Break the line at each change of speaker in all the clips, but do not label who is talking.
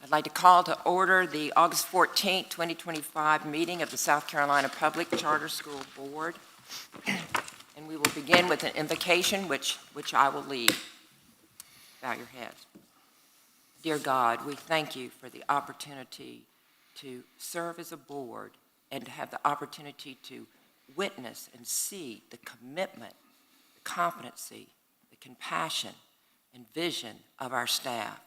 I'd like to call to order the August 14, 2025 meeting of the South Carolina Public Charter School Board. And we will begin with an invocation which I will lead. Bow your heads. Dear God, we thank you for the opportunity to serve as a board and to have the opportunity to witness and see the commitment, the competency, the compassion, and vision of our staff.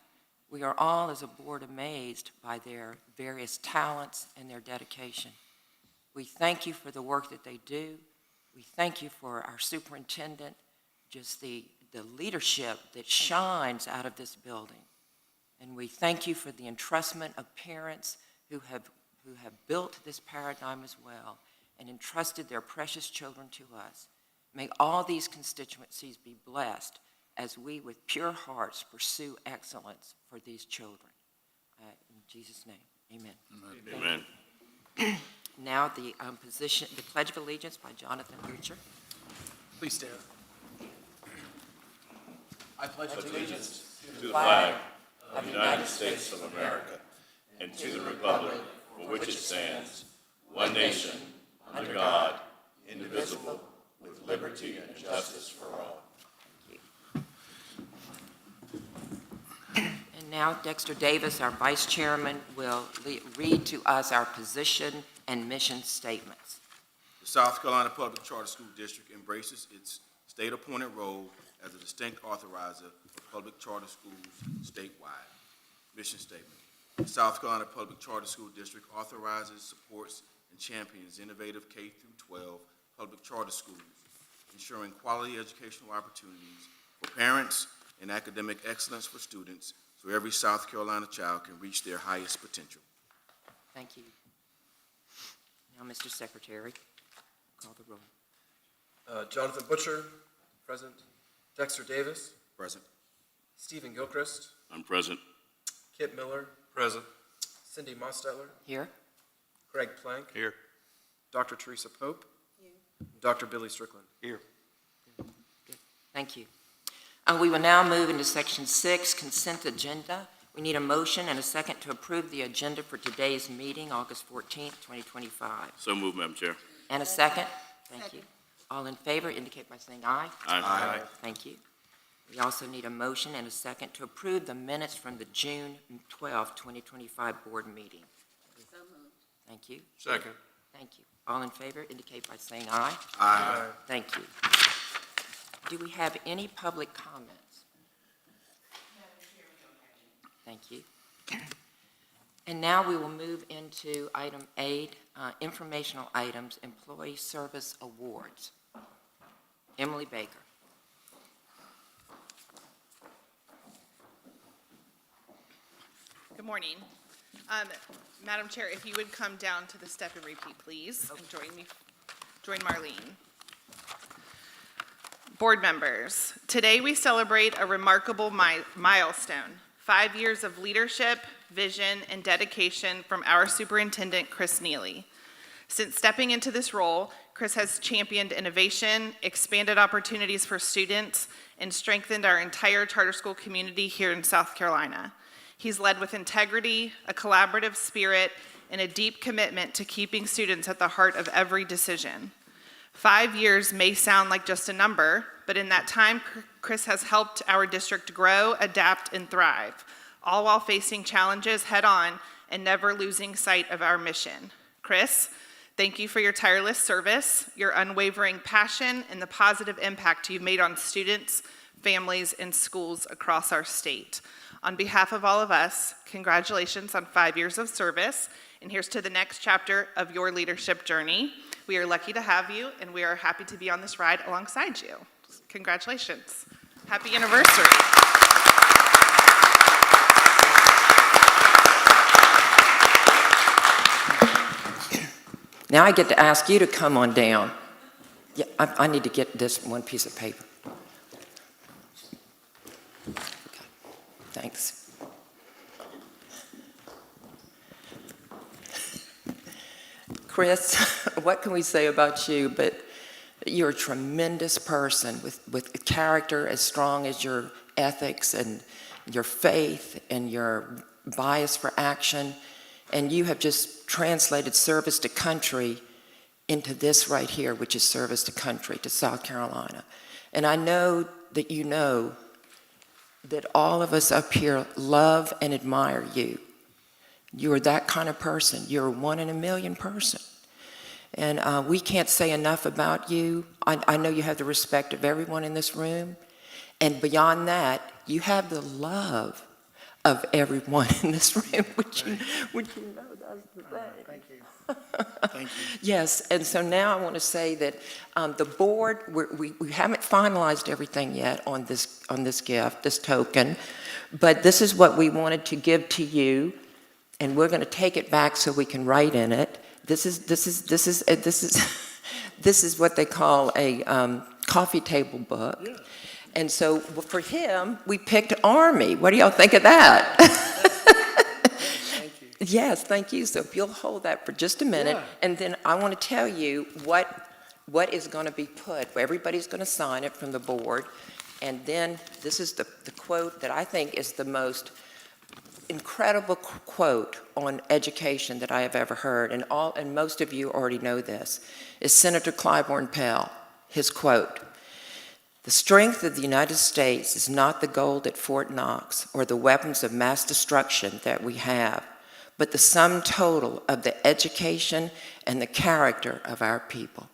We are all, as a board, amazed by their various talents and their dedication. We thank you for the work that they do. We thank you for our superintendent, just the leadership that shines out of this building. And we thank you for the entrustment of parents who have built this paradigm as well and entrusted their precious children to us. May all these constituencies be blessed as we, with pure hearts, pursue excellence for these children. In Jesus' name, amen.
Amen.
Now the Pledge of Allegiance by Jonathan Butcher.
Please stand. I pledge allegiance
To the flag of the United States of America and to the republic for which it stands, one nation, under God, indivisible, with liberty and justice for all.
And now Dexter Davis, our Vice Chairman, will read to us our position and mission statements.
The South Carolina Public Charter School District embraces its state-appointed role as a distinct authorizer of public charter schools statewide. Mission statement. The South Carolina Public Charter School District authorizes, supports, and champions innovative K-12 public charter schools, ensuring quality educational opportunities for parents and academic excellence for students so every South Carolina child can reach their highest potential.
Thank you. Now, Mr. Secretary, call the roll.
Jonathan Butcher, present. Dexter Davis,
Present.
Stephen Gilchrist,
I'm present.
Kip Miller,
Present.
Cindy Mostetler,
Here.
Greg Plank,
Here.
Dr. Teresa Pope, Dr. Billy Strickland.
Here.
Good. Thank you. We will now move into Section 6, Consent Agenda. We need a motion and a second to approve the agenda for today's meeting, August 14th, 2025.
So moved, Madam Chair.
And a second? Thank you. All in favor indicate by saying aye.
Aye.
Thank you. We also need a motion and a second to approve the minutes from the June 12th, 2025 board meeting.
So moved.
Thank you.
Second.
Thank you. All in favor indicate by saying aye.
Aye.
Thank you. Do we have any public comments? Thank you. And now we will move into item 8, informational items, employee service awards. Emily Baker.
Good morning. Madam Chair, if you would come down to the step and repeat, please, and join Marlene. Board members, today we celebrate a remarkable milestone, 5 years of leadership, vision, and dedication from our superintendent, Chris Neely. Since stepping into this role, Chris has championed innovation, expanded opportunities for students, and strengthened our entire charter school community here in South Carolina. He's led with integrity, a collaborative spirit, and a deep commitment to keeping students at the heart of every decision. 5 years may sound like just a number, but in that time, Chris has helped our district grow, adapt, and thrive, all while facing challenges head-on and never losing sight of our mission. Chris, thank you for your tireless service, your unwavering passion, and the positive impact you've made on students, families, and schools across our state. On behalf of all of us, congratulations on 5 years of service, and here's to the next chapter of your leadership journey. We are lucky to have you, and we are happy to be on this ride alongside you. Congratulations. Happy anniversary.
Now I get to ask you to come on down. Yeah, I need to get this one piece of paper. Okay. Thanks. Chris, what can we say about you? But you're a tremendous person with a character as strong as your ethics and your faith and your bias for action, and you have just translated service to country into this right here, which is service to country, to South Carolina. And I know that you know that all of us up here love and admire you. You're that kind of person. You're a 1 in a million person. And we can't say enough about you. I know you have the respect of everyone in this room. And beyond that, you have the love of everyone in this room, which you know that's the thing.
Thank you. Thank you.
Yes, and so now I want to say that the board, we haven't finalized everything yet on this gift, this token, but this is what we wanted to give to you, and we're going to take it back so we can write in it. This is what they call a coffee table book. Yeah. And so for him, we picked Army. What do y'all think of that?
Thank you.
Yes, thank you. So if you'll hold that for just a minute,
Yeah.
and then I want to tell you what is going to be put. Everybody's going to sign it from the board, and then this is the quote that I think is the most incredible quote on education that I have ever heard, and most of you already know this, is Senator Clyburn Pell, his quote. The strength of the United States is not the gold at Fort Knox or the weapons of mass destruction that we have, but the sum total of the education and the character of our people.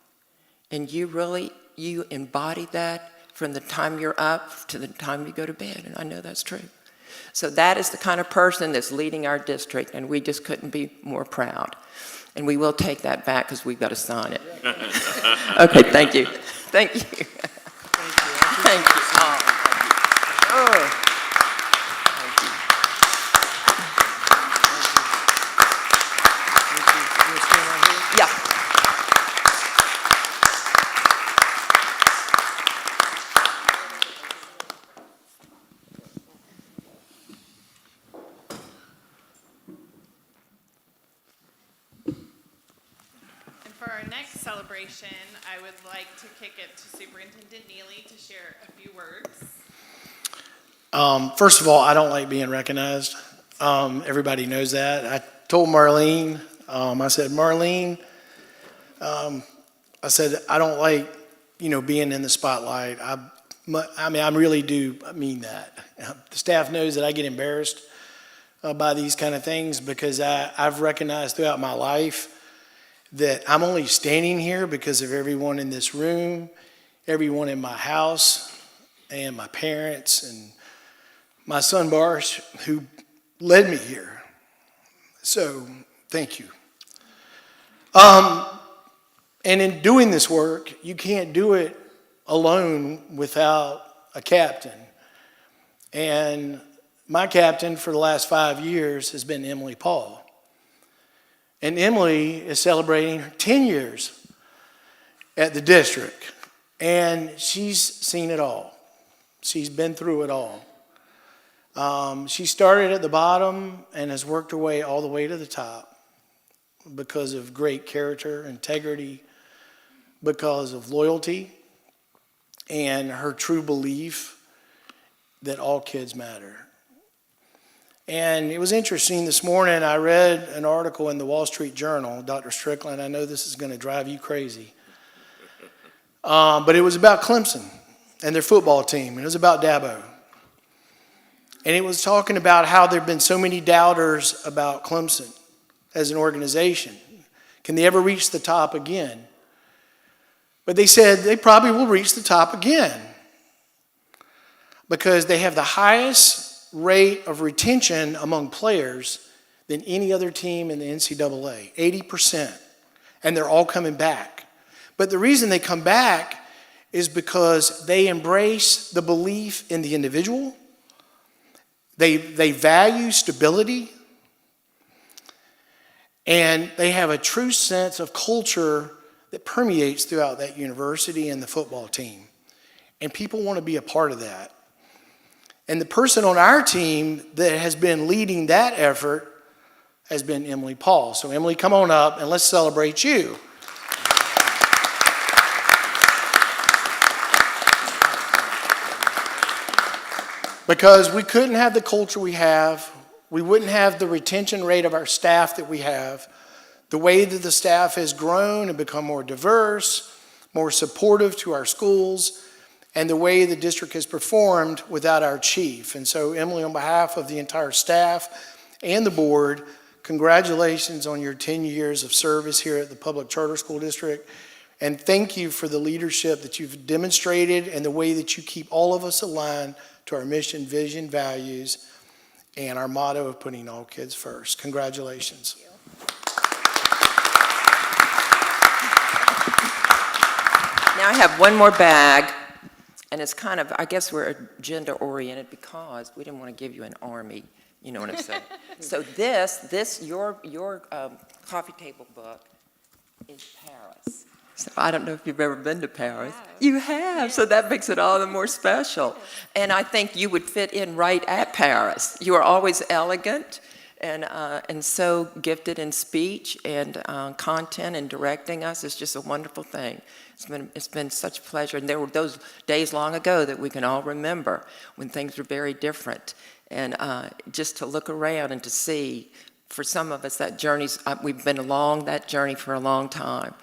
And you embody that from the time you're up to the time you go to bed, and I know that's true. So that is the kind of person that's leading our district, and we just couldn't be more proud. And we will take that back because we've got to sign it. Okay, thank you. Thank you. Thank you. Oh. Thank you.
You stand right here?
Yeah.
And for our next celebration, I would like to kick it to Superintendent Neely to share a few words.
First of all, I don't like being recognized. Everybody knows that. I told Marlene, I said, Marlene, I said, I don't like, being in the spotlight. I really do mean that. The staff knows that I get embarrassed by these kind of things because I've recognized throughout my life that I'm only standing here because of everyone in this room, everyone in my house, and my parents, and my son Barsh, who led me here. So, thank you. And in doing this work, you can't do it alone without a captain. And my captain for the last 5 years has been Emily Paul. And Emily is celebrating her 10 years at the district. And she's seen it all. She's been through it all. She started at the bottom and has worked her way all the way to the top because of great character, integrity, because of loyalty, and her true belief that all kids matter. And it was interesting this morning, I read an article in the Wall Street Journal, Dr. Strickland, I know this is going to drive you crazy, but it was about Clemson and their football team, and it was about Dabo. And it was talking about how there have been so many doubters about Clemson as an organization. Can they ever reach the top again? But they said they probably will reach the top again because they have the highest rate of retention among players than any other team in the NCAA, 80%. And they're all coming back. But the reason they come back is because they embrace the belief in the individual. They value stability. And they have a true sense of culture that permeates throughout that university and the football team. And people want to be a part of that. And the person on our team that has been leading that effort has been Emily Paul. So Emily, come on up and let's celebrate you. Because we couldn't have the culture we have we wouldn't have the retention rate of our staff that we have, the way that the staff has grown and become more diverse, more supportive to our schools, and the way the district has performed without our chief. And so, Emily, on behalf of the entire staff and the board, congratulations on your 10 years of service here at the Public Charter School District. And thank you for the leadership that you've demonstrated and the way that you keep all of us aligned to our mission, vision, values, and our motto of putting all kids first. Congratulations.
Now I have one more bag, and it's kind of, I guess we're agenda-oriented because we didn't want to give you an army, you know what I'm saying? So your coffee table book is Paris. So I don't know if you've ever been to Paris. You have, so that makes it all the more special. And I think you would fit in right at Paris. You are always elegant and so gifted in speech and content and directing us. It's just a wonderful thing. It's been such a pleasure. And there were those days long ago that we can all remember when things were very different. And just to look around and to see, for some of us, that journey's, we've been along that journey for a long time.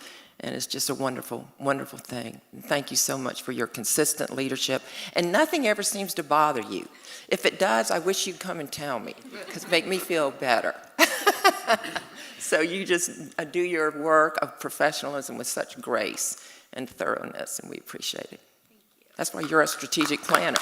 And it's just a wonderful, wonderful thing. And thank you so much for your consistent leadership. And nothing ever seems to bother you. If it does, I wish you'd come and tell me, because make me feel better. So you just do your work of professionalism with such grace and thoroughness, and we appreciate it. That's why you're a strategic planner.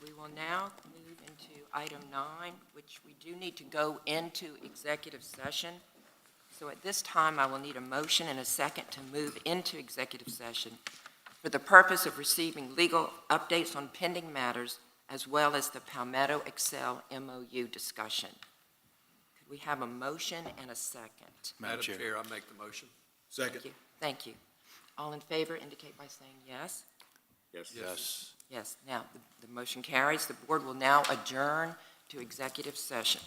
We will now move into item 9, which we do need to go into executive session. So at this time, I will need a motion and a second to move into executive session for the purpose of receiving legal updates on pending matters, as well as the Palmetto Excel MOU discussion. Could we have a motion and a second?
Madam Chair, I make the motion.
Second.
Thank you. Thank you. All in favor indicate by saying yes.
Yes.
Yes. Now, the motion carries. The board will now adjourn to executive session.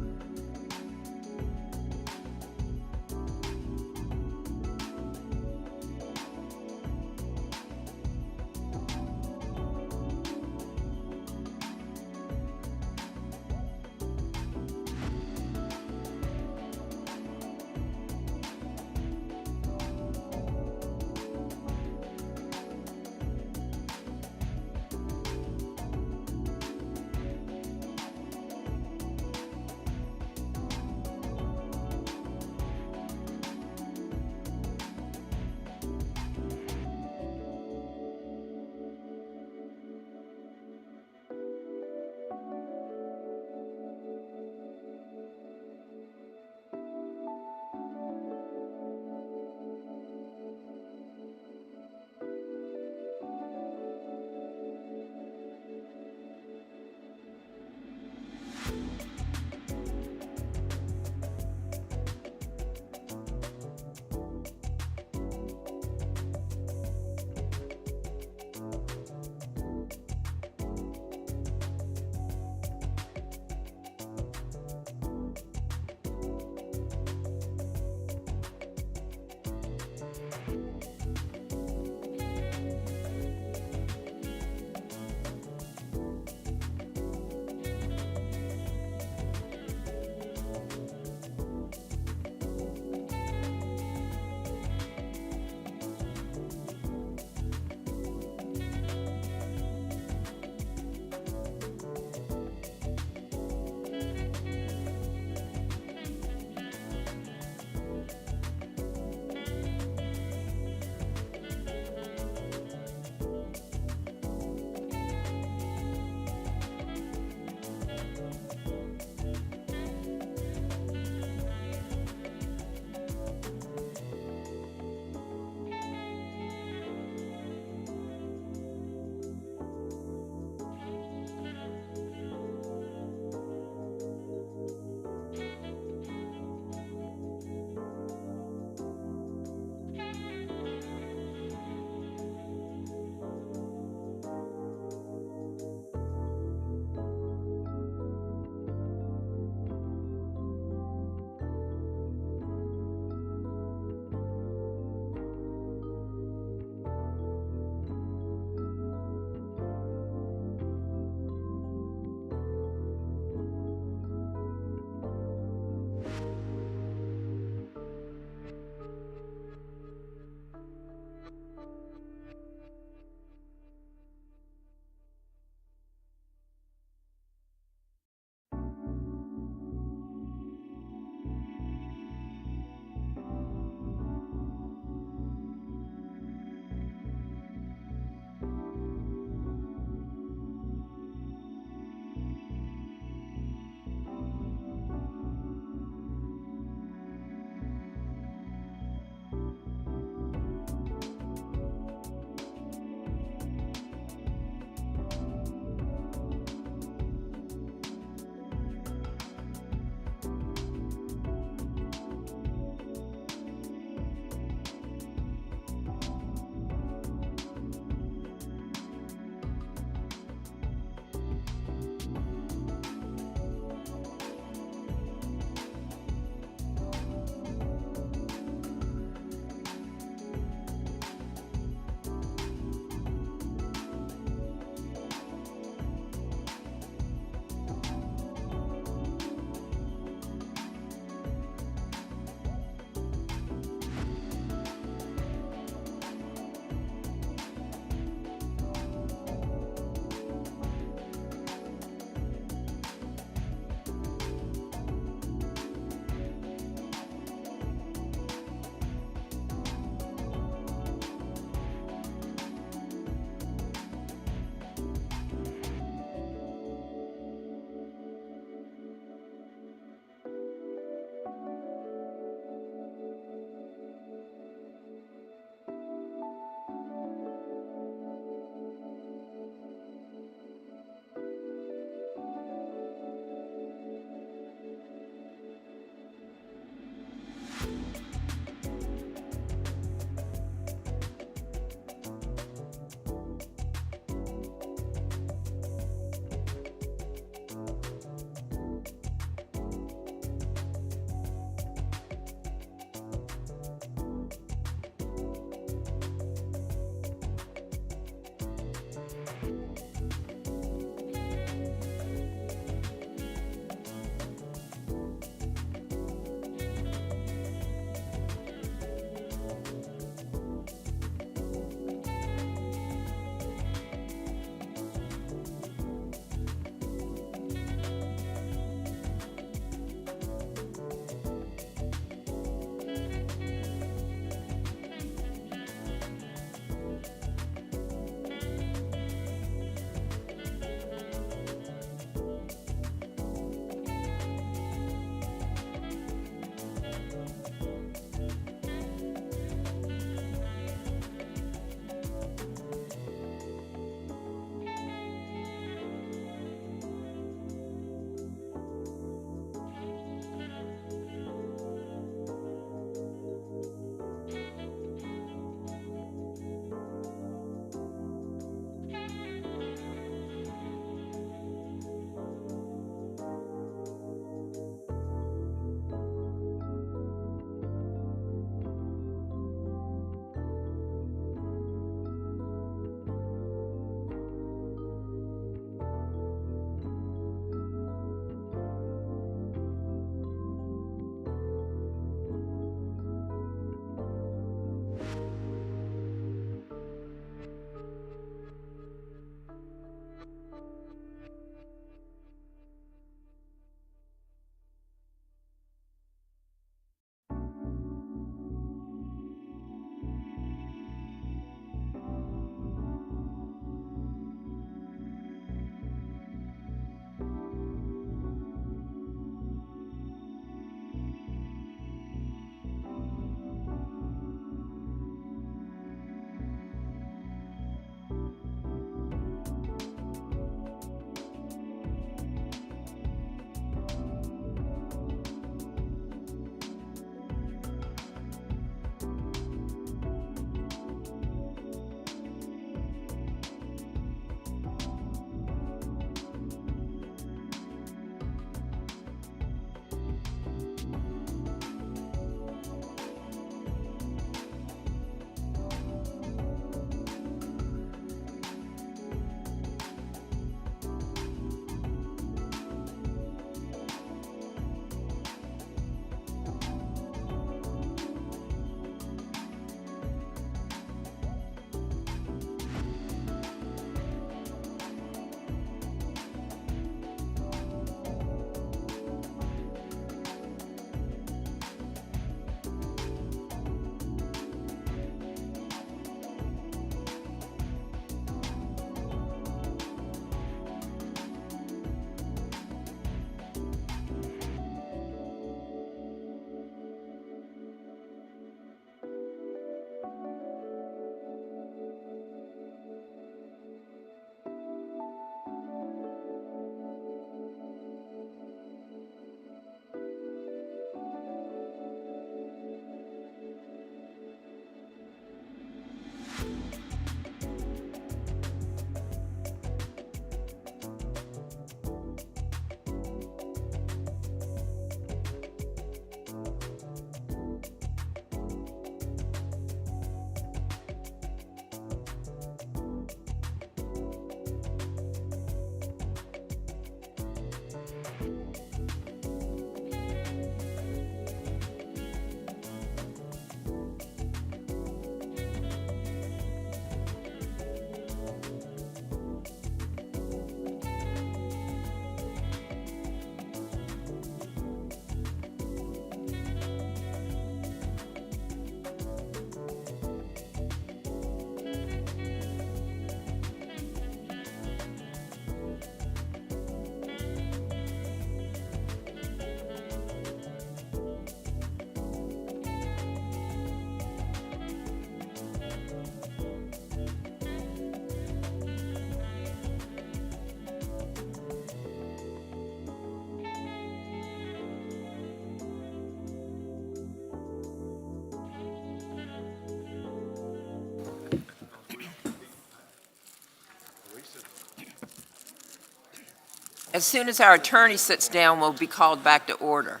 As soon as our attorney sits down, we'll be called back to order.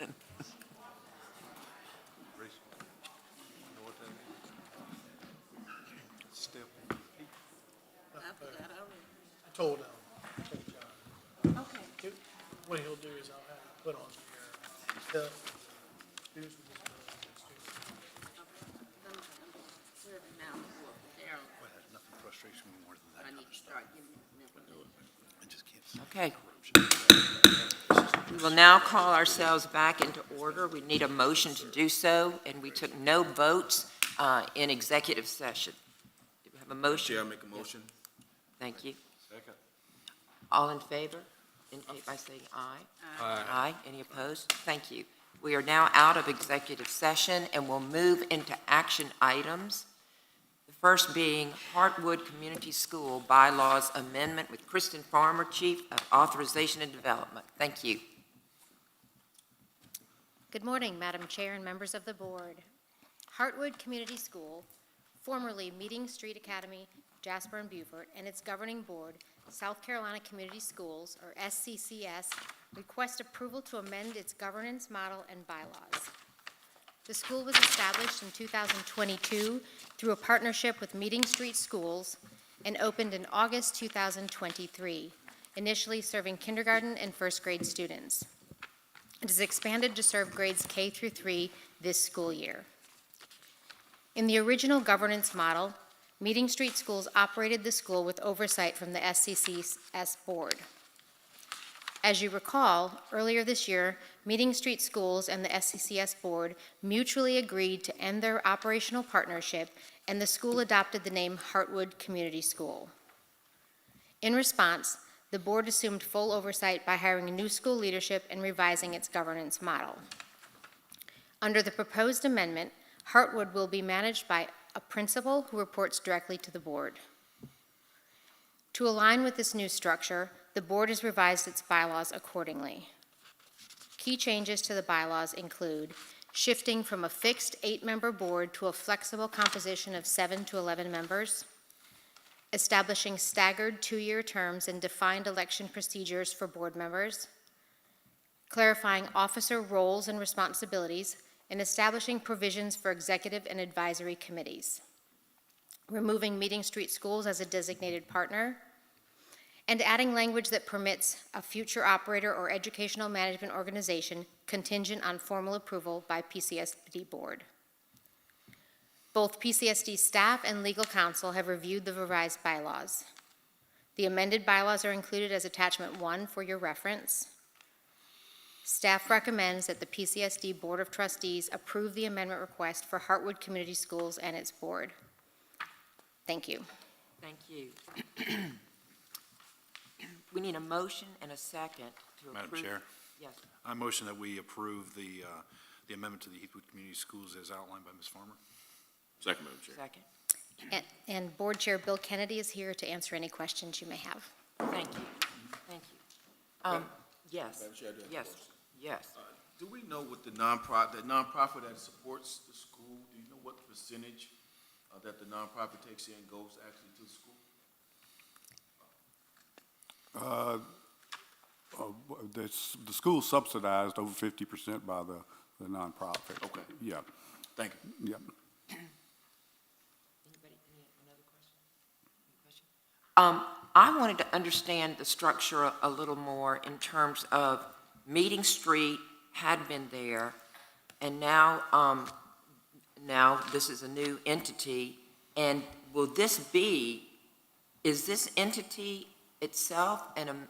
I told John. Okay. What he'll do is I'll have him put on here, the students with disabilities.
Okay. We will now call ourselves back into order. We need a motion to do so, and we took no votes in executive session. Do we have a motion?
Chair, make a motion.
Thank you.
Second.
All in favor, indicate by saying aye. Aye. Any opposed? Thank you. We are now out of executive session, and we'll move into action items. The first being Heartwood Community School Bylaws Amendment with Kristen Farmer, Chief of Authorization and Development. Thank you.
Good morning, Madam Chair and members of the board. Heartwood Community School, formerly Meeting Street Academy, Jasper and Beaufort, and its governing board, South Carolina Community Schools, or SCCS, request approval to amend its governance model and bylaws. The school was established in 2022 through a partnership with Meeting Street Schools and opened in August 2023, initially serving kindergarten and first grade students. It is expanded to serve grades K through 3 this school year. In the original governance model, Meeting Street Schools operated the school with oversight from the SCCS board. As you recall, earlier this year, Meeting Street Schools and the SCCS board mutually agreed to end their operational partnership, and the school adopted the name Heartwood Community School. In response, the board assumed full oversight by hiring a new school leadership and revising its governance model. Under the proposed amendment, Heartwood will be managed by a principal who reports directly to the board. To align with this new structure, the board has revised its bylaws accordingly. Key changes to the bylaws include shifting from a fixed 8-member board to a flexible composition of 7 to 11 members, establishing staggered 2-year terms and defined election procedures for board members, clarifying officer roles and responsibilities, and establishing provisions for executive and advisory committees, removing Meeting Street Schools as a designated partner, and adding language that permits a future operator or educational management organization contingent on formal approval by PCSD board. Both PCSD staff and legal counsel have reviewed the revised bylaws. The amended bylaws are included as attachment 1 for your reference. Staff recommends that the PCSD Board of Trustees approve the amendment request for Heartwood Community Schools and its board. Thank you.
Thank you. We need a motion and a second to approve.
Madam Chair,
Yes.
I motion that we approve the amendment to the Heathwood Community Schools as outlined by Ms. Farmer.
Second, Madam Chair.
Second.
And Board Chair Bill Kennedy is here to answer any questions you may have.
Thank you. Thank you. Yes.
Madam Chair, I do have a
Yes.
question.
Yes.
Do we know what the nonprofit that supports the school, do you know what percentage that the nonprofit takes in goes actually to the school?
The school's subsidized over 50% by the nonprofit.
Okay.
Yeah,
Thank you.
yeah.
Anybody, another question? Any question? I wanted to understand the structure a little more in terms of Meeting Street had been there, and now this is a new entity, and will this be, is this entity itself an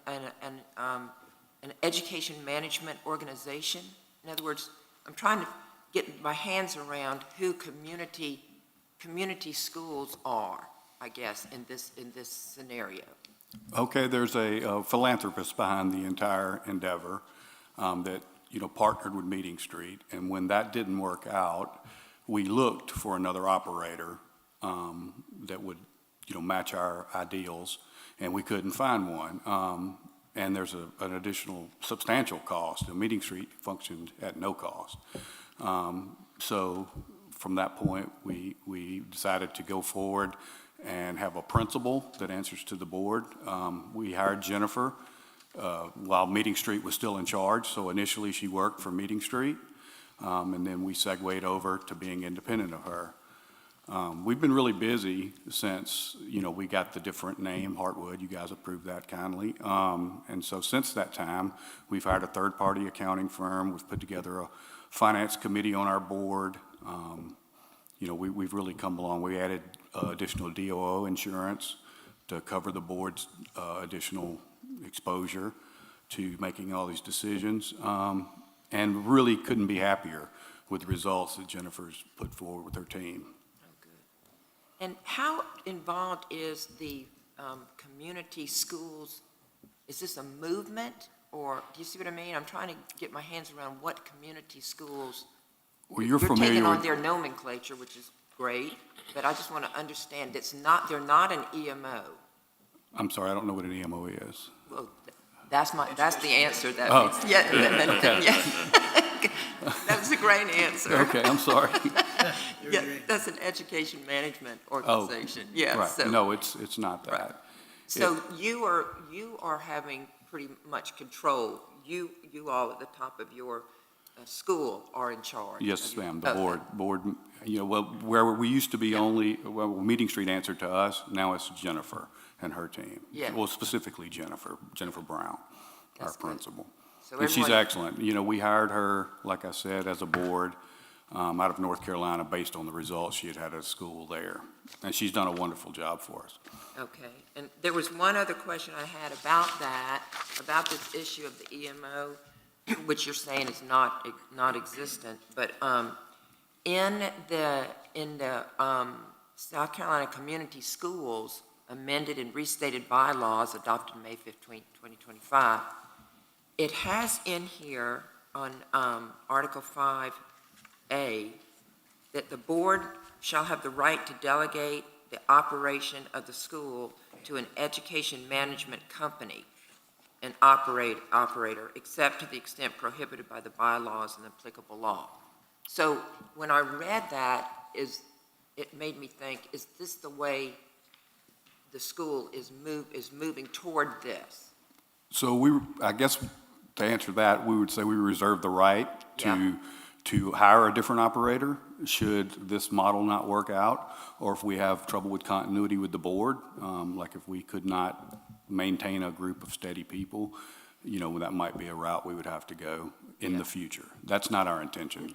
education management organization? In other words, I'm trying to get my hands around who community schools are, I guess, in this scenario.
Okay, there's a philanthropist behind the entire endeavor that, partnered with Meeting Street. And when that didn't work out, we looked for another operator that would, match our ideals, and we couldn't find one. And there's an additional substantial cost. The Meeting Street functioned at no cost. So from that point, we decided to go forward and have a principal that answers to the board. We hired Jennifer while Meeting Street was still in charge. So initially, she worked for Meeting Street, and then we segued over to being independent of her. We've been really busy since, we got the different name, Heartwood. You guys approved that kindly. And so since that time, we've hired a third-party accounting firm. We've put together a finance committee on our board. We've really come along. We added additional DOO insurance to cover the board's additional exposure to making all these decisions. And really couldn't be happier with the results that Jennifer's put forward with her team.
And how involved is the community schools? Is this a movement, or do you see what I mean? I'm trying to get my hands around what community schools.
Well, you're
taking
familiar
on
with,
their nomenclature, which is great, but I just want to understand, they're not an EMO.
I'm sorry, I don't know what an EMO is.
Well, that's the answer. That
Oh.
means, yeah, yeah. That was a great answer.
Okay, I'm sorry.
Yeah, that's an education management organization. Yeah.
Right,
So,
no, it's not that.
so you are having pretty much control. You all at the top of your school are in charge.
Yes,
of your-
ma'am, the
okay.
board, where we used to be only, Meeting Street answered to us, now it's Jennifer and her team.
Yeah.
Well, specifically Jennifer Brown, our
That's good.
principal.
So
And she's
everyone-
excellent. We hired her, like I said, as a board out of North Carolina based on the results she had had at school there. And she's done a wonderful job for us.
Okay, and there was one other question I had about that, about this issue of the EMO, which you're saying is not existent, but in the South Carolina Community Schools amended and restated bylaws adopted May 15, 2025, it has in here on Article 5A that the board shall have the right to delegate the operation of the school to an education management company, an operator, except to the extent prohibited by the bylaws and applicable law. So when I read that, it made me think, is this the way the school is moving toward this?
So I guess to answer that, we would say we reserve the right
Yeah.
to hire a different operator should this model not work out, or if we have trouble with continuity with the board, like if we could not maintain a group of steady people, that might be a route we would have to go in the future. That's not our intention.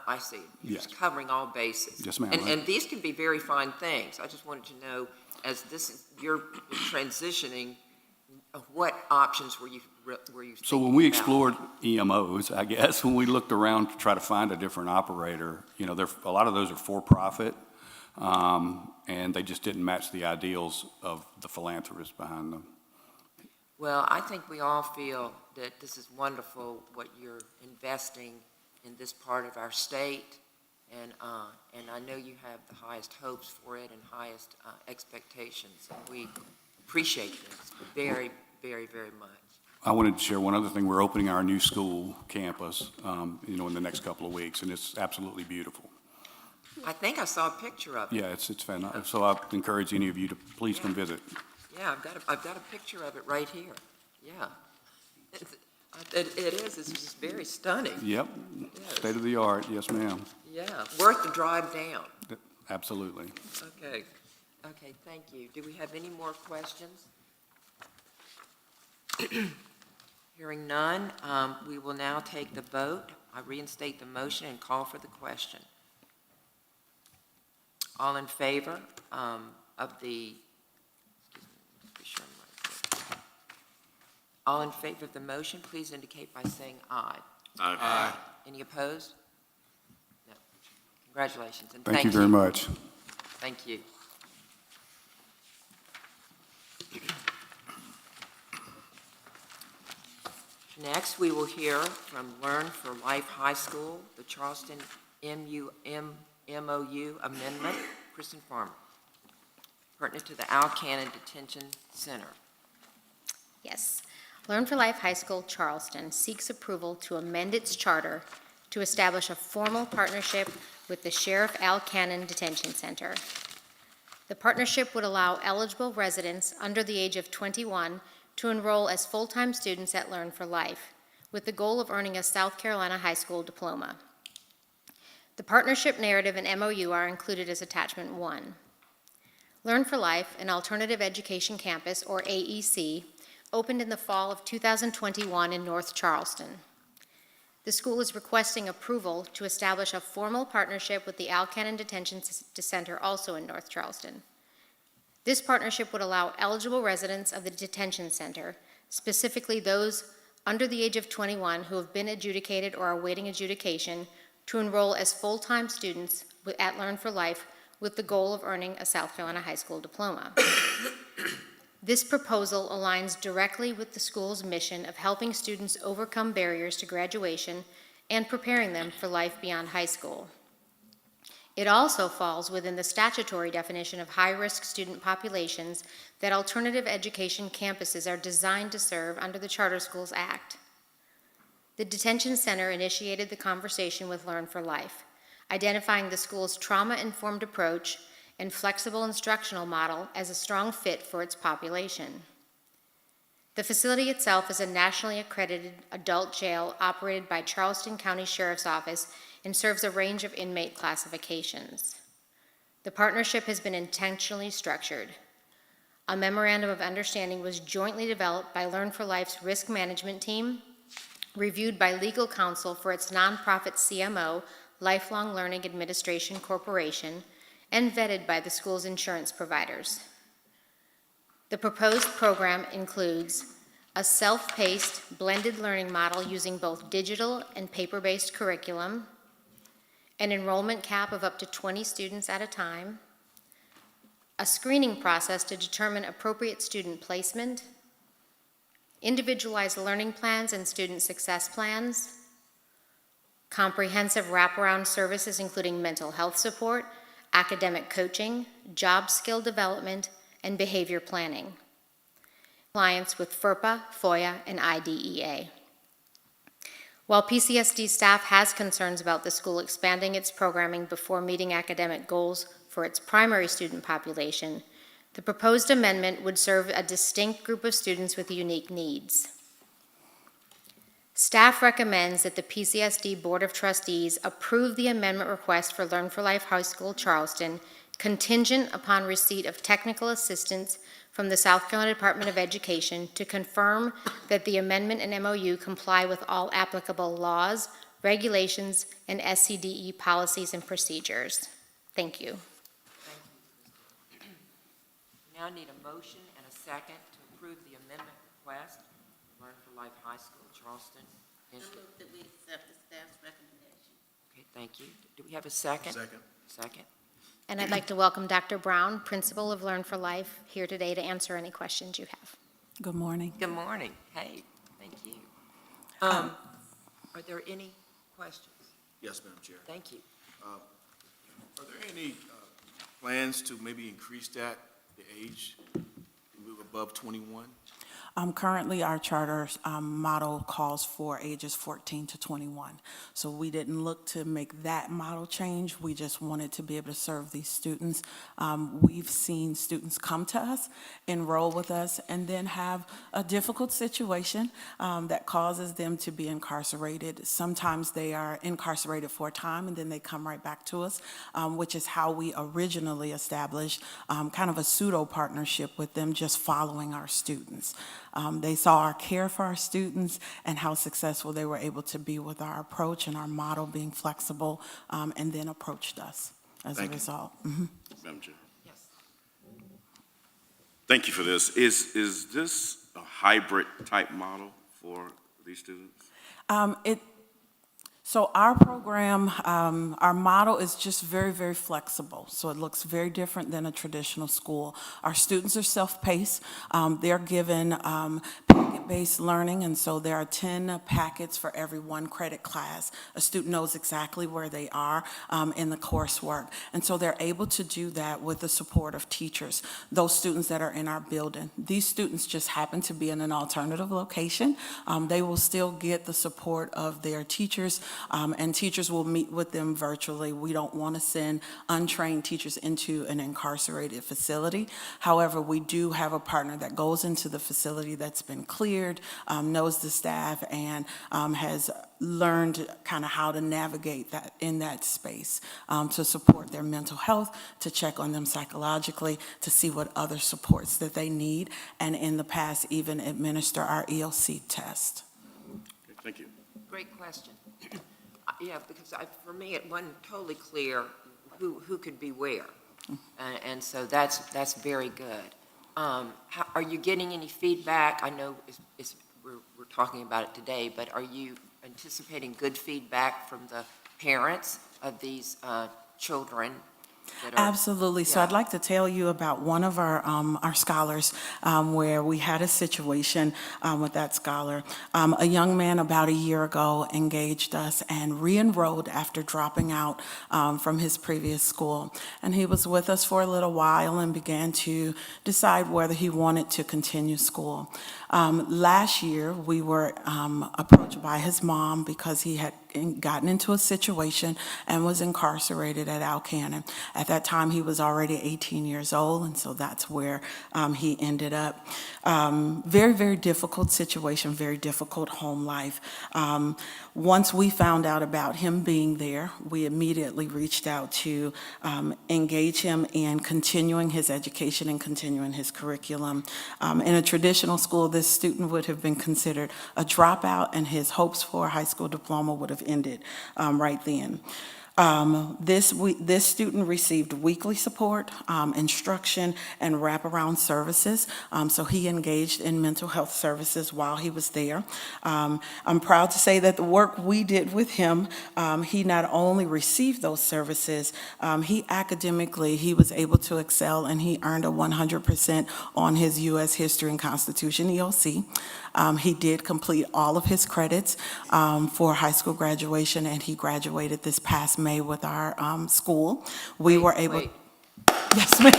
I see. You're
Yes.
just covering all bases.
Yes, ma'am.
And these can be very fine things. I just wanted to know, as you're transitioning, what options were you thinking
So when we
about?
explored EMOs, I guess, when we looked around to try to find a different operator, a lot of those are for-profit, and they just didn't match the ideals of the philanthropists behind them.
Well, I think we all feel that this is wonderful, what you're investing in this part of our state, and I know you have the highest hopes for it and highest expectations, and we appreciate this very, very, very much.
I wanted to share one other thing. We're opening our new school campus, in the next couple of weeks, and it's absolutely beautiful.
I think I saw a picture of it.
Yeah, it's fantastic. So I encourage any of you to please come visit.
Yeah, I've got a picture of it right here. Yeah. It is, it's just very stunning.
Yep,
Yes.
state of the art, yes, ma'am.
Yeah, worth the drive down.
Absolutely.
Okay, thank you. Do we have any more questions? Hearing none, we will now take the vote. I reinstate the motion and call for the question. All in favor of the, be sure I'm right here. All in favor of the motion, please indicate by saying aye.
Aye.
Any opposed? No. Congratulations, and
Thank you very much.
Thank you. Next, we will hear from Learn for Life High School, the Charleston MOU Amendment. Kristen Farmer, pertinent to the Al Cannon Detention Center.
Yes. Learn for Life High School Charleston seeks approval to amend its charter to establish a formal partnership with the Sheriff Al Cannon Detention Center. The partnership would allow eligible residents under the age of 21 to enroll as full-time students at Learn for Life, with the goal of earning a South Carolina high school diploma. The partnership narrative and MOU are included as Attachment 1. Learn for Life, an alternative education campus, or AEC, opened in the fall of 2021 in North Charleston. The school is requesting approval to establish a formal partnership with the Al Cannon Detention Center, also in North Charleston. This partnership would allow eligible residents of the detention center, specifically those under the age of 21 who have been adjudicated or are awaiting adjudication, to enroll as full-time students at Learn for Life with the goal of earning a South Carolina high school diploma. This proposal aligns directly with the school's mission of helping students overcome barriers to graduation and preparing them for life beyond high school. It also falls within the statutory definition of high-risk student populations that alternative education campuses are designed to serve under the Charter Schools Act. The detention center initiated the conversation with Learn for Life, identifying the school's trauma-informed approach and flexible instructional model as a strong fit for its population. The facility itself is a nationally accredited adult jail operated by Charleston County Sheriff's Office and serves a range of inmate classifications. The partnership has been intentionally structured. A memorandum of understanding was jointly developed by Learn for Life's risk management team, reviewed by legal counsel for its nonprofit CMO, Lifelong Learning Administration Corporation, and vetted by the school's insurance providers. The proposed program includes a self-paced, blended learning model using both digital and paper-based curriculum, an enrollment cap of up to 20 students at a time, a screening process to determine appropriate student placement, individualized learning plans and student success plans, comprehensive wraparound services including mental health support, academic coaching, job skill development, and behavior planning. Compliance with FERPA, FOIA, and IDEA. While PCSD staff has concerns about the school expanding its programming before meeting academic goals for its primary student population, the proposed amendment would serve a distinct group of students with unique needs. Staff recommends that the PCSD Board of Trustees approve the amendment request for Learn for Life High School Charleston, contingent upon receipt of technical assistance from the South Carolina Department of Education to confirm that the amendment and MOU comply with all applicable laws, regulations, and SCDE policies and procedures. Thank you.
We now need a motion and a second to approve the amendment request, Learn for Life High School, Charleston.
I move that we accept the staff's recommendation.
Okay, thank you. Do we have a second?
Second.
Second.
And I'd like to welcome Dr. Brown, Principal of Learn for Life, here today to answer any questions you have.
Good morning.
Good morning. Hey, thank you. Are there any questions?
Yes, Madam Chair.
Thank you.
Are there any plans to maybe increase the age, move above 21?
Currently, our charter model calls for ages 14 to 21. So we didn't look to make that model change. We just wanted to be able to serve these students. We've seen students come to us, enroll with us, and then have a difficult situation that causes them to be incarcerated. Sometimes they are incarcerated for a time, and then they come right back to us, which is how we originally established kind of a pseudo partnership with them, just following our students. They saw our care for our students and how successful they were able to be with our approach and our model being flexible, and then approached us as a result.
Madam Chair.
Yes.
Thank you for this. Is this a hybrid type model for these students?
So our program, our model is just very, very flexible. So it looks very different than a traditional school. Our students are self-paced. They're given packet-based learning, and so there are 10 packets for every one credit class. A student knows exactly where they are in the coursework. And so they're able to do that with the support of teachers, those students that are in our building. These students just happen to be in an alternative location. They will still get the support of their teachers and teachers will meet with them virtually. We don't want to send untrained teachers into an incarcerated facility. However, we do have a partner that goes into the facility that's been cleared, knows the staff, and has learned kind of how to navigate that in that space, to support their mental health, to check on them psychologically, to see what other supports that they need, and in the past even administer our EOC test.
Thank you.
Great question. Yeah, because for me, it wasn't totally clear who could be where. And so that's very good. Are you getting any feedback? I know we're talking about it today, but are you anticipating good feedback from the parents of these children?
Absolutely. So I'd like to tell you about one of our scholars where we had a situation with that scholar. A young man about a year ago engaged us and re-enrolled after dropping out from his previous school. And he was with us for a little while and began to decide whether he wanted to continue school. Last year, we were approached by his mom because he had gotten into a situation and was incarcerated at Alcannon. At that time, he was already 18 years old, and so that's where he ended up. Very, very difficult situation, very difficult home life. Once we found out about him being there, we immediately reached out to engage him in continuing his education and continuing his curriculum. In a traditional school, this student would have been considered a dropout, and his hopes for a high school diploma would have ended right then. This student received weekly support, instruction, and wraparound services. So he engaged in mental health services while he was there. I'm proud to say that the work we did with him, he not only received those services, he was able to excel, and he earned a 100% on his U.S. History and Constitution EOC. He did complete all of his credits for high school graduation, and he graduated this past May with our school. We were able.
Wait.
Yes, ma'am.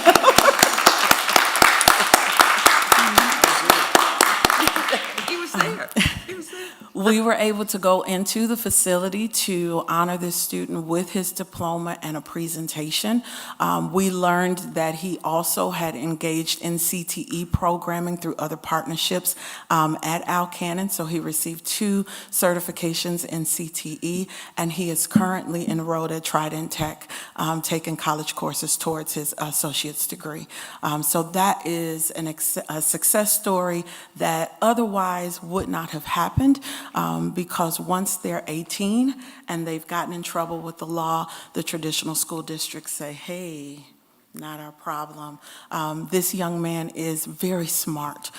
He was there. He was there.
We were able to go into the facility to honor this student with his diploma and a presentation. We learned that he also had engaged in CTE programming through other partnerships at Alcannon, so he received 2 certifications in CTE, and he is currently enrolled at Trident Tech, taking college courses towards his associate's degree. So that is a success story that otherwise would not have happened. Because once they're 18 and they've gotten in trouble with the law, the traditional school districts say, hey, not our problem. This young man is very smart,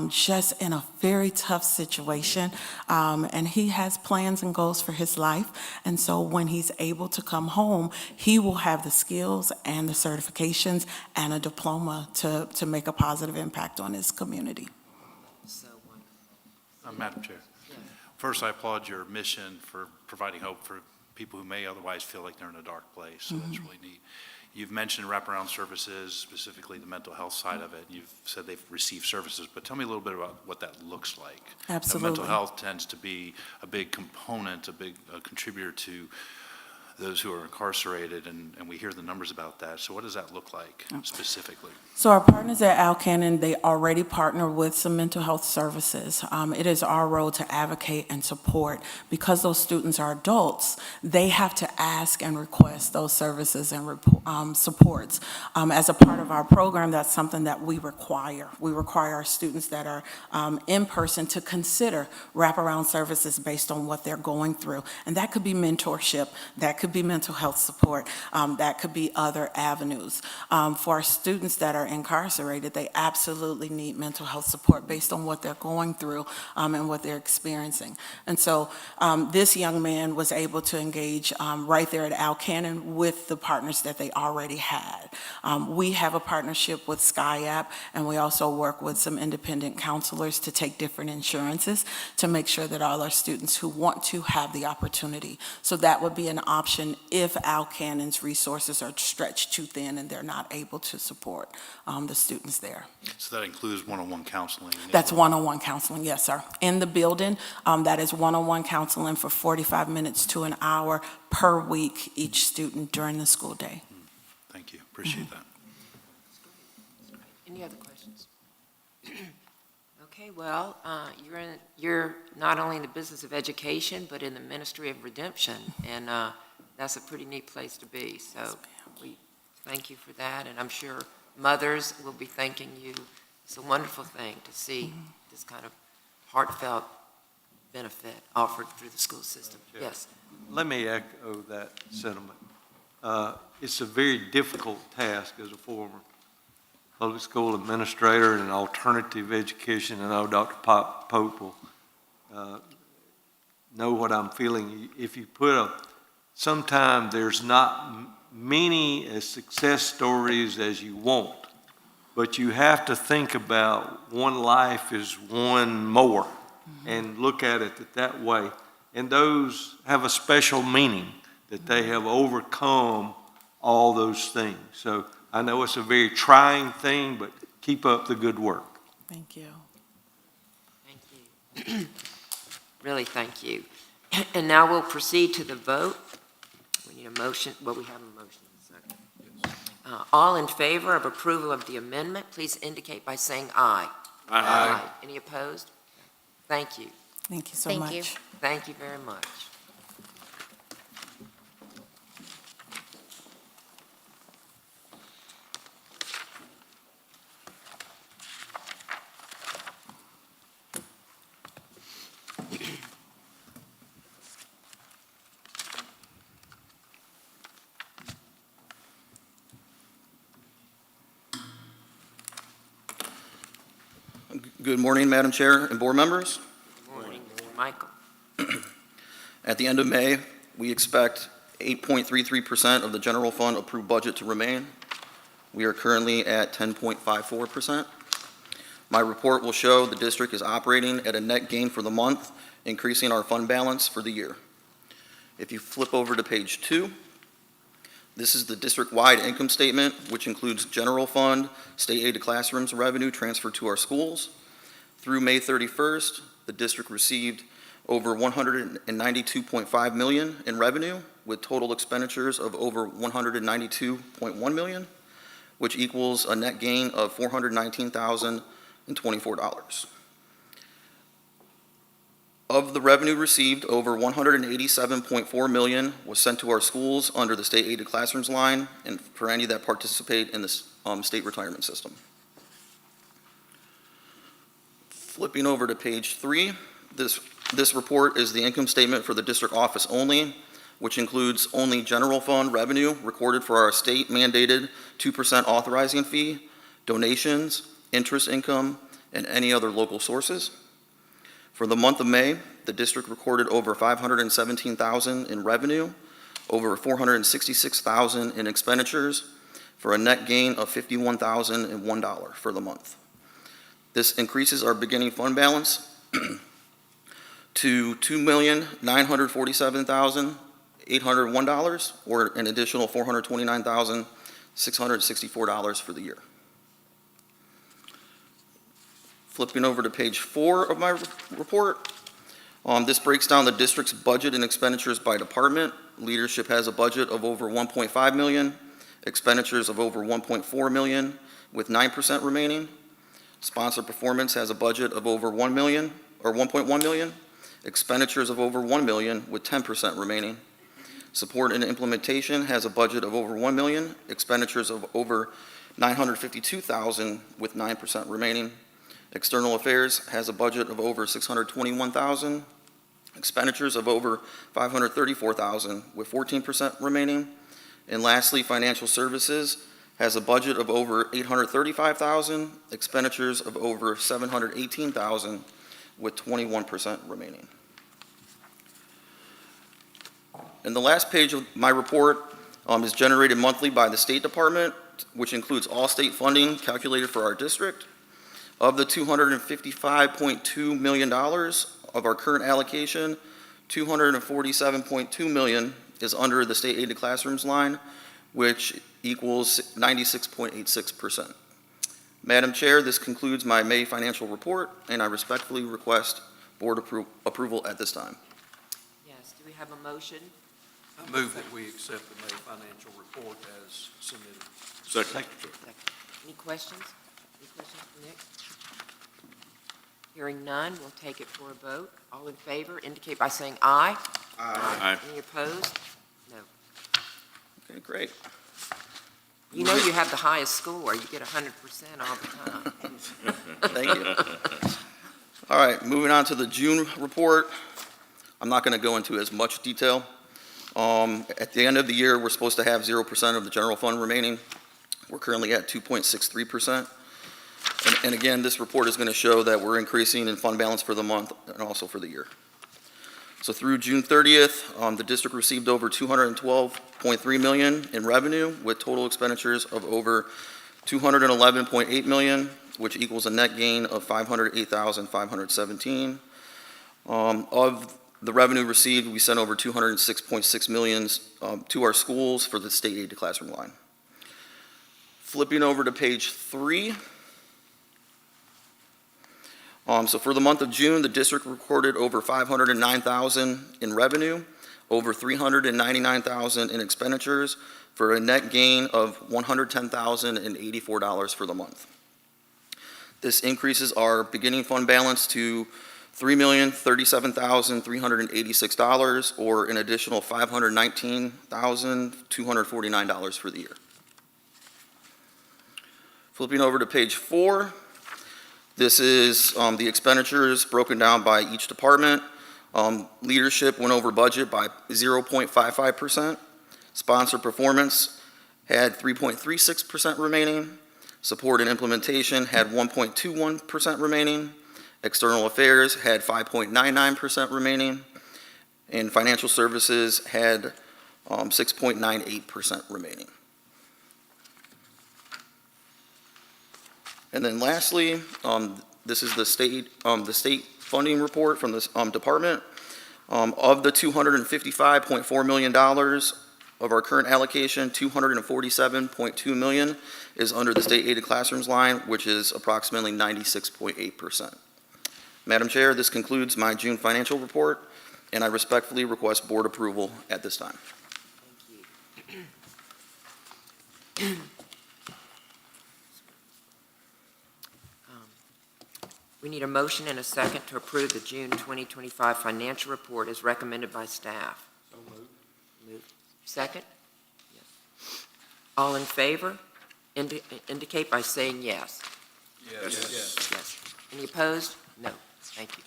just in a very tough situation, and he has plans and goals for his life. And so when he's able to come home, he will have the skills and the certifications and a diploma to make a positive impact on his community.
So wonderful.
Madam Chair. First, I applaud your mission for providing hope for people who may otherwise feel like they're in a dark place, so that's really neat. You've mentioned wraparound services, specifically the mental health side of it. You've said they've received services, but tell me a little bit about what that looks like.
Absolutely.
Mental health tends to be a big component, a big contributor to those who are incarcerated, and we hear the numbers about that. So what does that look like specifically?
So our partners at Alcannon, they already partner with some mental health services. It is our role to advocate and support. Because those students are adults, they have to ask and request those services and supports. As a part of our program, that's something that we require. We require our students that are in person to consider wraparound services based on what they're going through. And that could be mentorship, that could be mental health support, that could be other avenues. For our students that are incarcerated, they absolutely need mental health support based on what they're going through and what they're experiencing. And so this young man was able to engage right there at Alcannon with the partners that they already had. We have a partnership with SkyApp, and we also work with some independent counselors to take different insurances to make sure that all our students who want to have the opportunity. So that would be an option function if Al Cannon's resources are stretched too thin and they're not able to support the students there.
So that includes one-on-one counseling?
That's one-on-one counseling, yes, sir. In the building, that is one-on-one counseling for 45 minutes to an hour per week, each student during the school day.
Thank you, appreciate that.
Any other questions? Okay, well, you're not only in the business of education, but in the ministry of redemption, and that's a pretty neat place to be. So we thank you for that, and I'm sure mothers will be thanking you. It's a wonderful thing to see this kind of heartfelt benefit offered through the school system. Yes.
Let me echo that sentiment. It's a very difficult task as a former public school administrator and alternative education. I know Dr. Pope will know what I'm feeling. If you put sometimes there's not many as success stories as you want, but you have to think about one life is one more and look at it that way. And those have a special meaning that they have overcome all those things. So I know it's a very trying thing, but keep up the good work.
Thank you.
Thank you. Really, thank you. And now we'll proceed to the vote. We need a motion. Well, we have a motion. All in favor of approval of the amendment, please indicate by saying aye. Aye. Any opposed? Thank you.
Thank you so
Thank
much.
you.
Thank you very much.
Good morning, Madam Chair and board members.
Good morning, Mr. Michael.
At the end of May, we expect 8.33% of the general fund approved budget to remain. We are currently at 10.54%. My report will show the district is operating at a net gain for the month, increasing our fund balance for the year. If you flip over to page 2, this is the district-wide income statement, which includes general fund, state aid to classrooms revenue transferred to our schools. Through May 31st, the district received over $192.5 million in revenue, with total expenditures of over $192.1 million, which equals a net gain of $419,024. Of the revenue received, over $187.4 million was sent to our schools under the state aid to classrooms line and for any that participate in the state retirement system. Flipping over to page 3, this report is the income statement for the district office only, which includes only general fund revenue recorded for our state mandated 2% authorizing fee, donations, interest income, and any other local sources. For the month of May, the district recorded over $517,000 in revenue, over $466,000 in expenditures, for a net gain of $51,001 for the month. This increases our beginning fund balance to $2,947,801, or an additional $429,664 for the year. Flipping over to page 4 of my report, this breaks down the district's budget and expenditures by department. Leadership has a budget of over $1.5 million, expenditures of over $1.4 million, with 9% remaining. Sponsor performance has a budget of over $1 million, or $1.1 million, expenditures of over $1 million, with 10% remaining. Support and implementation has a budget of over $1 million, expenditures of over $952,000, with 9% remaining. External Affairs has a budget of over $621,000, expenditures of over $534,000, with 14% remaining. And lastly, Financial Services has a budget of over $835,000, expenditures of over $718,000, with 21% remaining. And the last page of my report is generated monthly by the State Department, which includes all state funding calculated for our district. Of the $255.2 million of our current allocation, $247.2 million is under the state aid to classrooms line, which equals 96.86%. Madam Chair, this concludes my May financial report, and I respectfully request board approval at this time.
Yes, do we have a motion?
I move that we accept the May financial report as submitted.
Second.
Any questions? Any questions for Nick? Hearing none, we'll take it for a vote. All in favor indicate by saying aye.
Aye.
Any opposed? No.
Okay, great.
You know you have the highest score. You get 100% all the time.
Thank you. All right, moving on to the June report. I'm not going to go into as much detail. At the end of the year, we're supposed to have 0% of the general fund remaining. We're currently at 2.63%. And again, this report is going to show that we're increasing in fund balance for the month and also for the year. So through June 30th, the district received over $212.3 million in revenue, with total expenditures of over $211.8 million, which equals a net gain of $508,517. Of the revenue received, we sent over $206.6 million to our schools for the state aid to classroom line. Flipping over to page 3. So for the month of June, the district recorded over $509,000 in revenue, over $399,000 in expenditures, for a net gain of $110,084 for the month. This increases our beginning fund balance to $3,037,386, or an additional $519,249 for the year. Flipping over to page 4. This is the expenditures broken down by each department. Leadership went over budget by 0.55%. Sponsor performance had 3.36% remaining. Support and implementation had 1.21% remaining. External affairs had 5.99% remaining. And financial services had 6.98% remaining. And then lastly, this is the state funding report from this department. Of the $255.4 million of our current allocation, $247.2 million is under the state aided classrooms line, which is approximately 96.8%. Madam Chair, this concludes my June financial report, and I respectfully request board approval at this time.
Thank you. We need a motion and a second to approve the June 2025 financial report as recommended by staff. So moved. Second? Yes. All in favor indicate by saying yes. Yes. Any opposed? No. Thank you.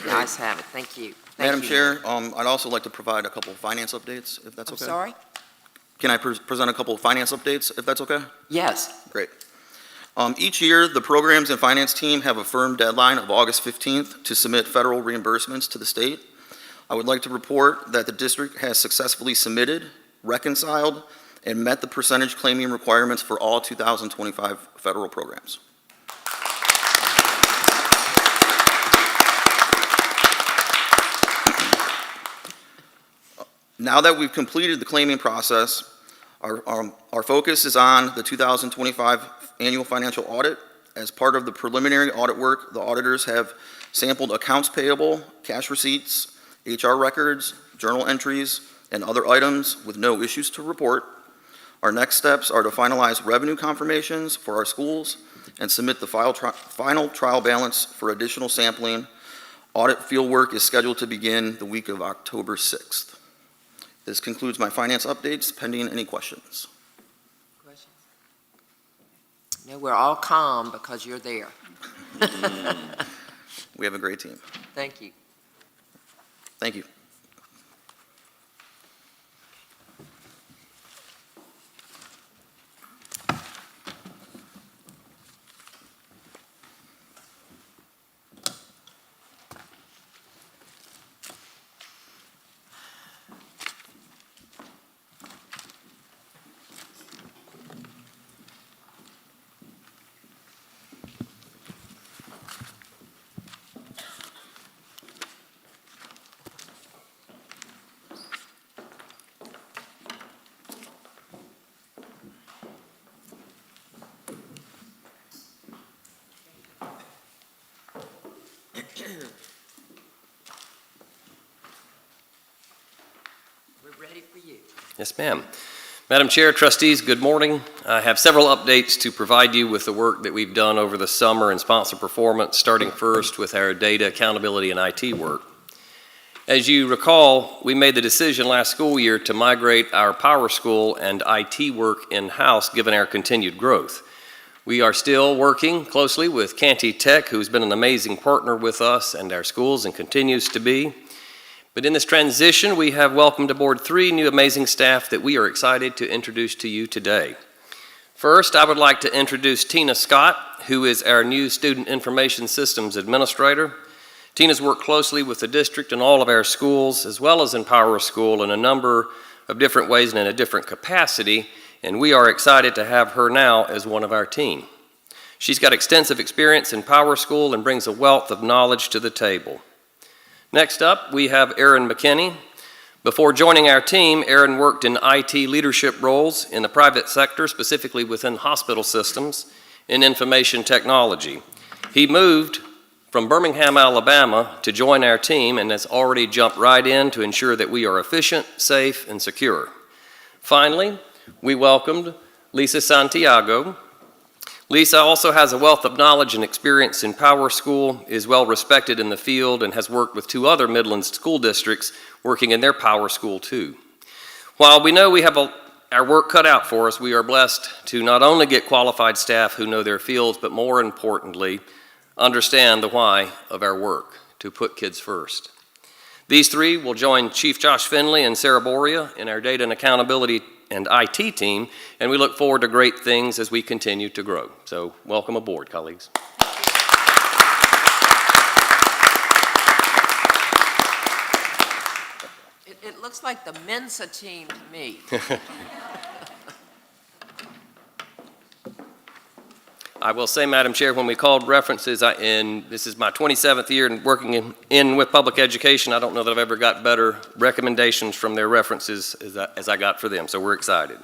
The ayes have it. Thank you.
Madam Chair, I'd also like to provide a couple of finance updates, if that's okay.
I'm sorry?
Can I present a couple of finance updates, if that's okay?
Yes.
Great. Each year, the programs and finance team have a firm deadline of August 15th to submit federal reimbursements to the state. I would like to report that the district has successfully submitted, reconciled, and met the percentage claiming requirements for all 2025 federal programs. Now that we've completed the claiming process, our focus is on the 2025 annual financial audit. As part of the preliminary audit work, the auditors have sampled accounts payable, cash receipts, HR records, journal entries, and other items with no issues to report. Our next steps are to finalize revenue confirmations for our schools and submit the final trial balance for additional sampling. Audit fieldwork is scheduled to begin the week of October 6th. This concludes my finance updates, pending any questions.
Questions? No, we're all calm because you're there.
We have a great team.
Thank you.
Thank you.
ready for you.
Yes, ma'am. Madam Chair, trustees, good morning. I have several updates to provide you with the work that we've done over the summer in sponsor performance, starting first with our data accountability and IT work. As you recall, we made the decision last school year to migrate our Power School and IT work in-house given our continued growth. We are still working closely with Canty Tech, who's been an amazing partner with us and our schools and continues to be. But in this transition, we have welcomed aboard 3 new amazing staff that we are excited to introduce to you today. First, I would like to introduce Tina Scott, who is our new Student Information Systems Administrator. Tina's worked closely with the district and all of our schools, as well as in Power School in a number of different ways and in a different capacity, and we are excited to have her now as one of our team. She's got extensive experience in Power School and brings a wealth of knowledge to the table. Next up, we have Erin McKinney. Before joining our team, Erin worked in IT leadership roles in the private sector, specifically within hospital systems, in information technology. He moved from Birmingham, Alabama, to join our team and has already jumped right in to ensure that we are efficient, safe, and secure. Finally, we welcomed Lisa Santiago. Lisa also has a wealth of knowledge and experience in Power School, is well respected in the field, and has worked with 2 other Midlands school districts working in their Power School too. While we know we have our work cut out for us, we are blessed to not only get qualified staff who know their fields, but more importantly, understand the why of our work, to put kids first. These 3 will join Chief Josh Finley and Sarah Boria in our data and accountability and IT team, and we look forward to great things as we continue to grow. So welcome aboard, colleagues.
It looks like the Mensa team to me.
I will say, Madam Chair, when we called references, and this is my 27th year in working in with public education, I don't know that I've ever got better recommendations from their references as I got for them, so we're excited.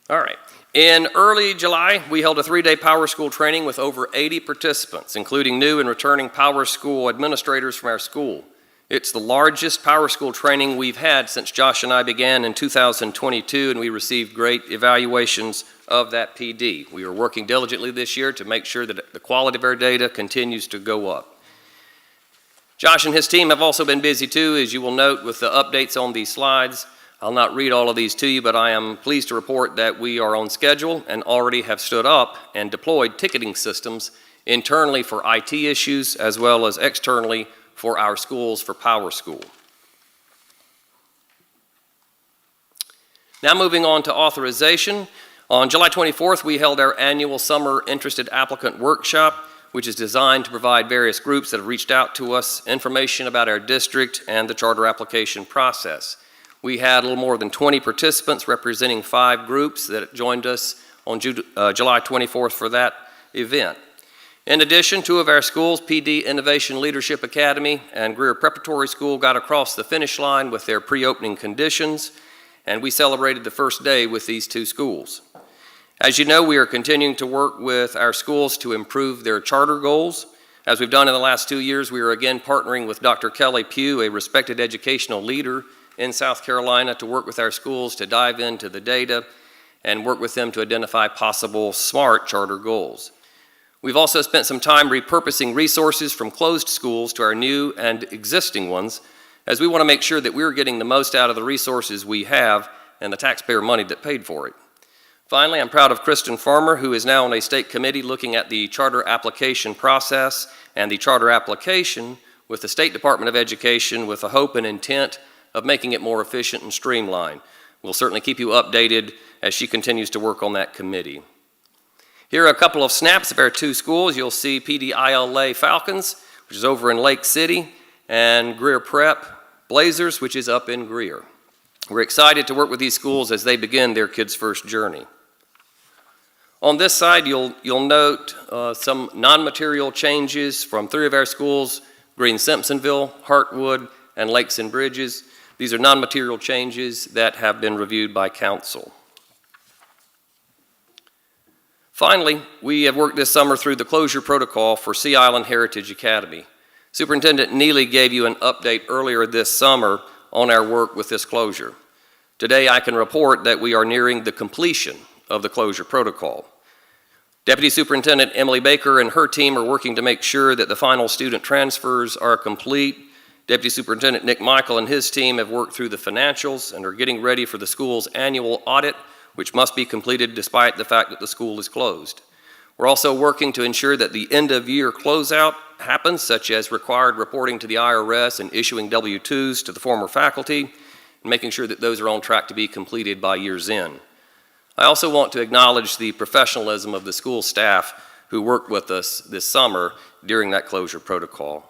All right. In early July, we held a 3-day Power School training with over 80 participants, including new and returning Power School administrators from our school. It's the largest Power School training we've had since Josh and I began in 2022, and we received great evaluations of that PD. We are working diligently this year to make sure that the quality of our data continues to go up. Josh and his team have also been busy too, as you will note with the updates on these slides. I'll not read all of these to you, but I am pleased to report that we are on schedule and already have stood up and deployed ticketing systems internally for IT issues as well as externally for our schools for Power School. Now moving on to authorization. On July 24th, we held our annual Summer Interested Applicant Workshop, which is designed to provide various groups that have reached out to us information about our district and the charter application process. We had a little more than 20 participants representing 5 groups that joined us on July 24th for that event. In addition, 2 of our schools, PD Innovation Leadership Academy and Greer Preparatory School, got across the finish line with their pre-opening conditions, and we celebrated the first day with these 2 schools. As you know, we are continuing to work with our schools to improve their charter goals. As we've done in the last 2 years, we are again partnering with Dr. Kelly Pugh, a respected educational leader in South Carolina, to work with our schools to dive into the data and work with them to identify possible SMART charter goals. We've also spent some time repurposing resources from closed schools to our new and existing ones, as we want to make sure that we're getting the most out of the resources we have and the taxpayer money that paid for it. Finally, I'm proud of Kristen Farmer, who is now on a state committee looking at the charter application process and the charter application with the State Department of Education with the hope and intent of making it more efficient and streamlined. We'll certainly keep you updated as she continues to work on that committee. Here are a couple of snaps of our 2 schools. You'll see PD ILA Falcons, which is over in Lake City, and Greer Prep Blazers, which is up in Greer. We're excited to work with these schools as they begin their kids' first journey. On this side, you'll note some non-material changes from 3 of our schools, Green-Simpsonville, Hartwood, and Lakes and Bridges. These are non-material changes that have been reviewed by council. Finally, we have worked this summer through the closure protocol for Sea Island Heritage Academy. Superintendent Neely gave you an update earlier this summer on our work with this closure. Today, I can report that we are nearing the completion of the closure protocol. Deputy Superintendent Emily Baker and her team are working to make sure that the final student transfers are complete. Deputy Superintendent Nick Michael and his team have worked through the financials and are getting ready for the school's annual audit, which must be completed despite the fact that the school is closed. We're also working to ensure that the end-of-year closeout happens, such as required reporting to the IRS and issuing W-2s to the former faculty, and making sure that those are on track to be completed by year's end. I also want to acknowledge the professionalism of the school staff who worked with us this summer during that closure protocol.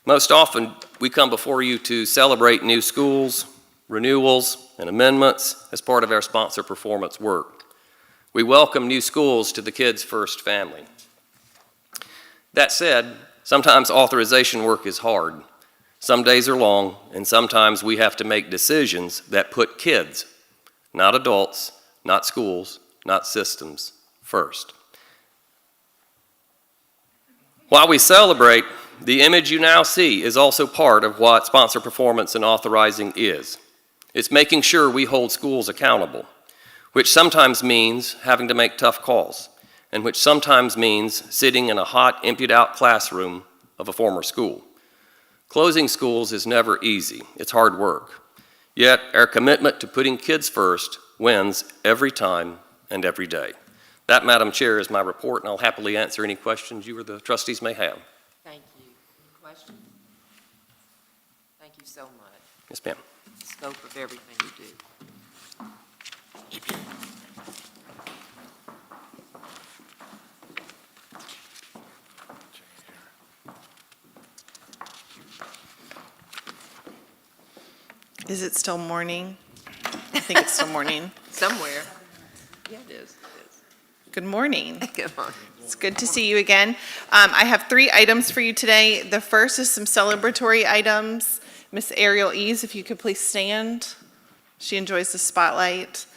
Most often, we come before you to celebrate new schools, renewals, and amendments as part of our sponsor performance work. We welcome new schools to the Kids First family. That said, sometimes authorization work is hard. Some days are long, and sometimes we have to make decisions that put kids, not adults, not schools, not systems, first. While we celebrate, the image you now see is also part of what sponsor performance and authorizing is. It's making sure we hold schools accountable, which sometimes means having to make tough calls, and which sometimes means sitting in a hot, emptied-out classroom of a former school. Closing schools is never easy. It's hard work. Yet, our commitment to putting kids first wins every time and every day. That, Madam Chair, is my report, and I'll happily answer any questions you or the trustees may have.
Thank you. Any questions? Thank you so much.
Yes, ma'am.
The scope of everything you do.
Is it still morning? I think it's still morning.
Somewhere. Yeah, it is.
Good morning.
Good morning.
It's good to see you again. I have 3 items for you today. The first is some celebratory items. Miss Ariel Eves, if you could please stand. She enjoys the spotlight.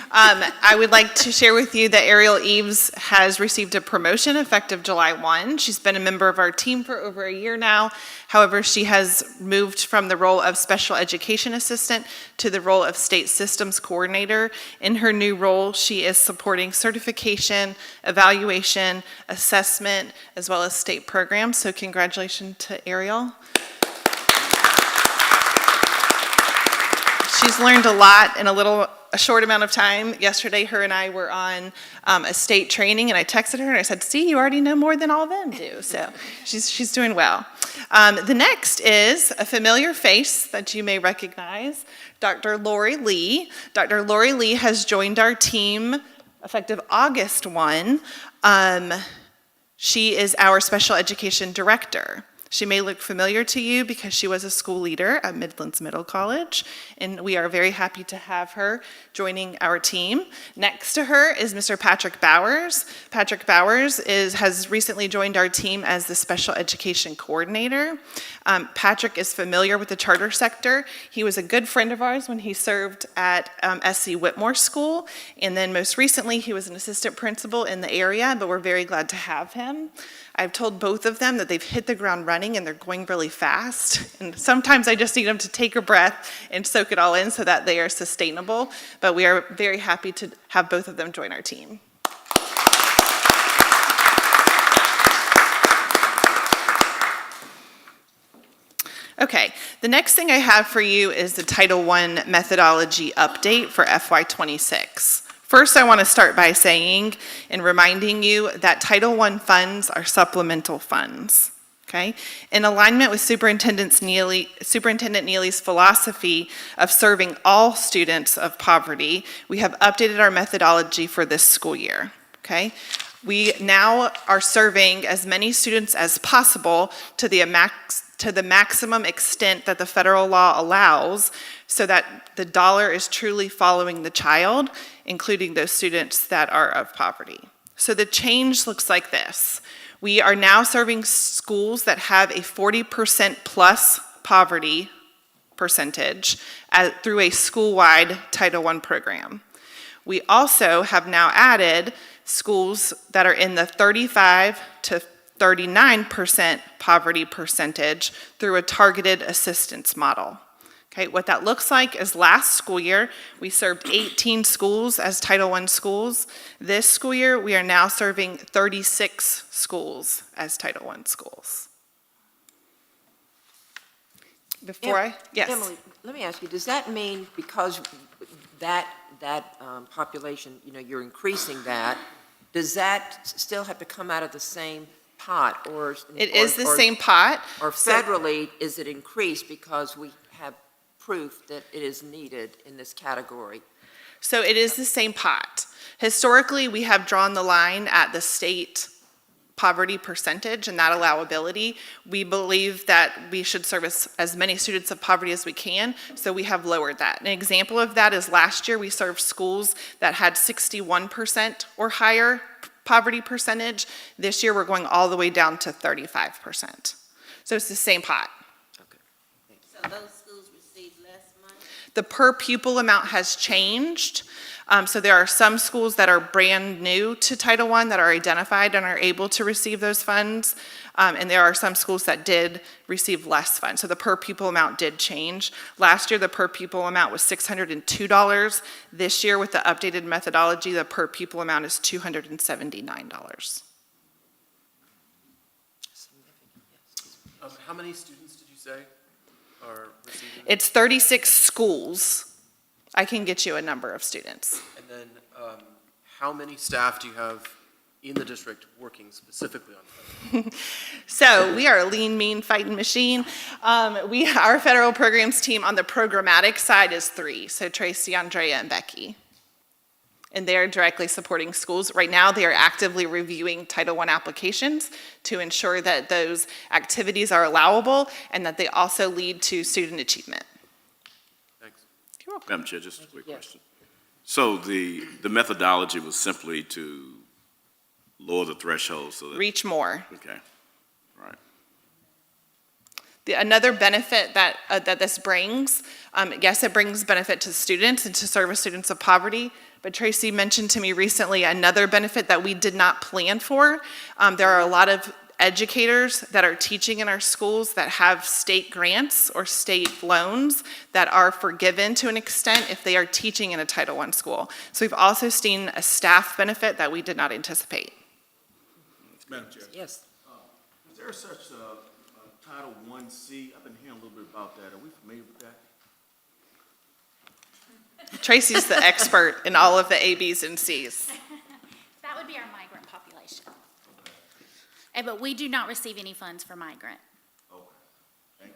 I would like to share with you that Ariel Eves has received a promotion effective July 1. She's been a member of our team for over a year now. However, she has moved from the role of special education assistant to the role of state systems coordinator. In her new role, she is supporting certification, evaluation, assessment, as well as state programs. So congratulations to Ariel. She's learned a lot in a short amount of time. Yesterday, her and I were on a state training, and I texted her and I said, "See, you already know more than all of them do." So she's doing well. The next is a familiar face that you may recognize, Dr. Lori Lee. Dr. Lori Lee has joined our team effective August 1. She is our special education director. She may look familiar to you because she was a school leader at Midlands Middle College, and we are very happy to have her joining our team. Next to her is Mr. Patrick Bowers. Patrick Bowers has recently joined our team as the special education coordinator. Patrick is familiar with the charter sector. He was a good friend of ours when he served at SC Whitmore School, and then most recently he was an assistant principal in the area, but we're very glad to have him. I've told both of them that they've hit the ground running and they're going really fast. And sometimes I just need them to take a breath and soak it all in so that they are sustainable. But we are very happy to have both of them join our team. Okay, the next thing I have for you is the Title I methodology update for FY26. First, I want to start by saying and reminding you that Title I funds are supplemental funds, okay? In alignment with Superintendent Neely's philosophy of serving all students of poverty, we have updated our methodology for this school year, okay? We now are serving as many students as possible to the maximum extent that the federal law allows so that the dollar is truly following the child, including those students that are of poverty. So the change looks like this. We are now serving schools that have a 40% plus poverty percentage through a school-wide Title I program. We also have now added schools that are in the 35 to 39% poverty percentage through a targeted assistance model. Okay, what that looks like is last school year, we served 18 schools as Title I schools. This school year, we are now serving 36 schools as Title I schools. Yes.
Emily, let me ask you, does that mean because that population, you're increasing that, does that still have to come out of the same pot, or?
It is the same pot.
Or federally, is it increased because we have proof that it is needed in this category?
So it is the same pot. Historically, we have drawn the line at the state poverty percentage and that allowability. We believe that we should service as many students of poverty as we can, so we have lowered that. An example of that is last year we served schools that had 61% or higher poverty percentage. This year we're going all the way down to 35%. So it's the same pot.
So those schools receive less money?
The per pupil amount has changed. So there are some schools that are brand new to Title I that are identified and are able to receive those funds. And there are some schools that did receive less funds. So the per pupil amount did change. Last year, the per pupil amount was $602. This year, with the updated methodology, the per pupil amount is $279.
How many students did you say are receiving?
It's 36 schools. I can get you a number of students.
And then, how many staff do you have in the district working specifically on federal?
So we are a lean, mean, fighting machine. Our federal programs team on the programmatic side is 3. So Tracy, Andrea, and Becky. And they are directly supporting schools. Right now, they are actively reviewing Title I applications to ensure that those activities are allowable and that they also lead to student achievement.
Madam Chair, just a quick question. So the methodology was simply to lower the threshold so that.
Reach more.
Okay, right.
Another benefit that this brings, yes, it brings benefit to students and to service students of poverty, but Tracy mentioned to me recently another benefit that we did not plan for. There are a lot of educators that are teaching in our schools that have state grants or state loans that are forgiven to an extent if they are teaching in a Title I school. So we've also seen a staff benefit that we did not anticipate.
Madam Chair.
Yes.
Is there such a Title I-C? I've been hearing a little bit about that. Are we familiar with that?
Tracy's the expert in all of the A, B's, and C's.
That would be our migrant population. But we do not receive any funds for migrant.
Okay, thank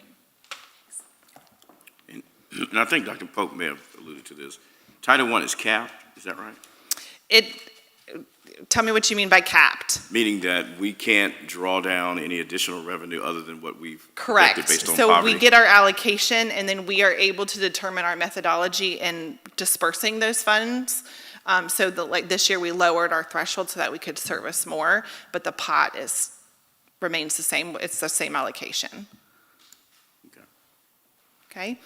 you.
And I think Dr. Polk may have alluded to this. Title I is capped, is that right?
Tell me what you mean by capped.
Meaning that we can't draw down any additional revenue other than what we've
Correct.
collected based on
So
poverty?
we get our allocation, and then we are able to determine our methodology in dispersing those funds. So like this year, we lowered our threshold so that we could service more, but the pot remains the same. It's the same allocation. Okay.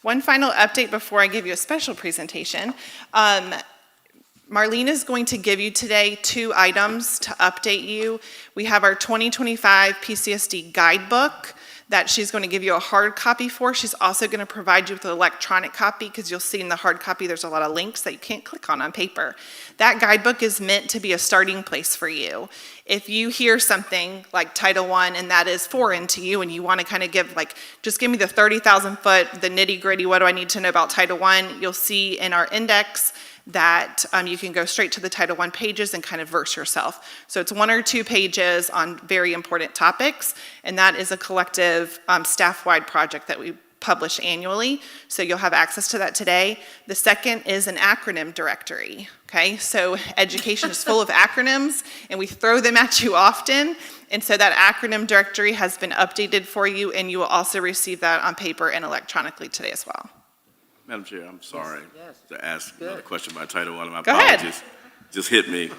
One final update before I give you a special presentation. Marlene is going to give you today 2 items to update you. We have our 2025 PCSD guidebook that she's going to give you a hard copy for. She's also going to provide you with an electronic copy because you'll see in the hard copy there's a lot of links that you can't click on paper. That guidebook is meant to be a starting place for you. If you hear something like Title I and that is foreign to you and you want to kind of just give me the 30,000 foot, the nitty gritty, what do I need to know about Title I, you'll see in our index that you can go straight to the Title I pages and kind of verse yourself. So it's 1 or 2 pages on very important topics, and that is a collective staff-wide project that we publish annually, so you'll have access to that today. The second is an acronym directory, okay? So education is full of acronyms, and we throw them at you often, and so that acronym directory has been updated for you, and you will also receive that on paper and electronically today as well.
Madam Chair, I'm sorry
Yes.
to ask another question about Title I. My
Go ahead.
apologies. Just hit me.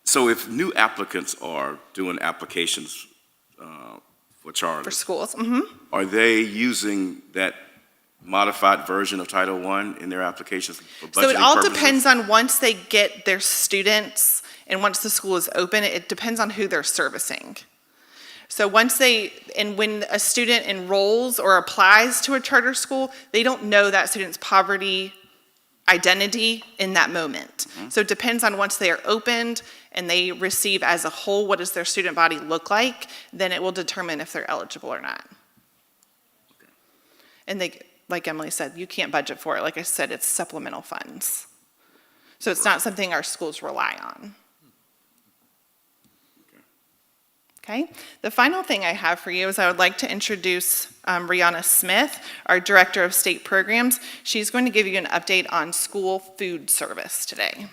So if new applicants are doing applications for charters.
For schools,
Are they using that modified version of Title I in their applications for budgeting
So it all
purposes?
depends on once they get their students and once the school is open, it depends on who they're servicing. So when a student enrolls or applies to a charter school, they don't know that student's poverty identity in that moment. So it depends on once they are opened and they receive as a whole, what does their student body look like, then it will determine if they're eligible or not. And like Emily said, you can't budget for it. Like I said, it's supplemental funds. So it's not something our schools rely on. Okay, the final thing I have for you is I would like to introduce Rihanna Smith, our Director of State Programs. She's going to give you an update on school food service today.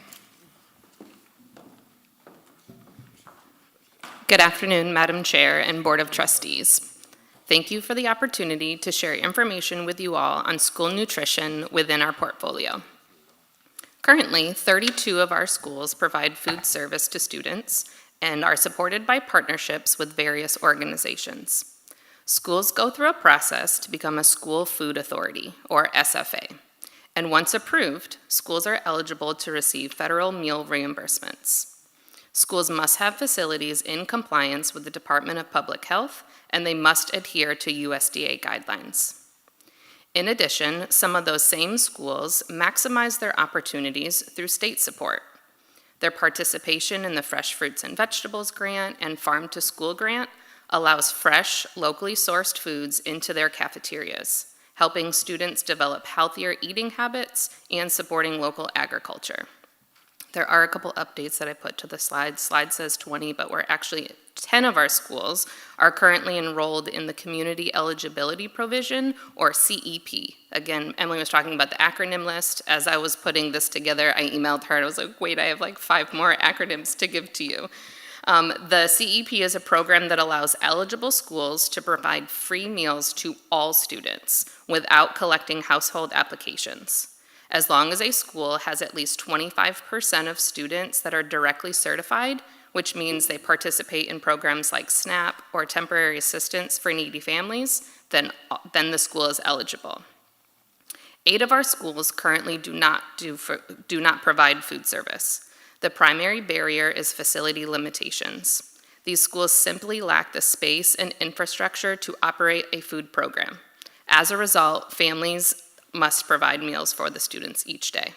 Good afternoon, Madam Chair and Board of Trustees. Thank you for the opportunity to share information with you all on school nutrition within our portfolio. Currently, 32 of our schools provide food service to students and are supported by partnerships with various organizations. Schools go through a process to become a School Food Authority, or SFA, and once approved, schools are eligible to receive federal meal reimbursements. Schools must have facilities in compliance with the Department of Public Health, and they must adhere to USDA guidelines. In addition, some of those same schools maximize their opportunities through state support. Their participation in the Fresh Fruits and Vegetables Grant and Farm to School Grant allows fresh, locally sourced foods into their cafeterias, helping students develop healthier eating habits and supporting local agriculture. There are a couple updates that I put to the slide. Slide says 20, but we're actually 10 of our schools are currently enrolled in the Community Eligibility Provision, or CEP. Again, Emily was talking about the acronym list. As I was putting this together, I emailed her and I was like, wait, I have like 5 more acronyms to give to you. The CEP is a program that allows eligible schools to provide free meals to all students without collecting household applications. As long as a school has at least 25% of students that are directly certified, which means they participate in programs like SNAP or temporary assistance for needy families, then the school is eligible. 8 of our schools currently do not provide food service. The primary barrier is facility limitations. These schools simply lack the space and infrastructure to operate a food program. As a result, families must provide meals for the students each day.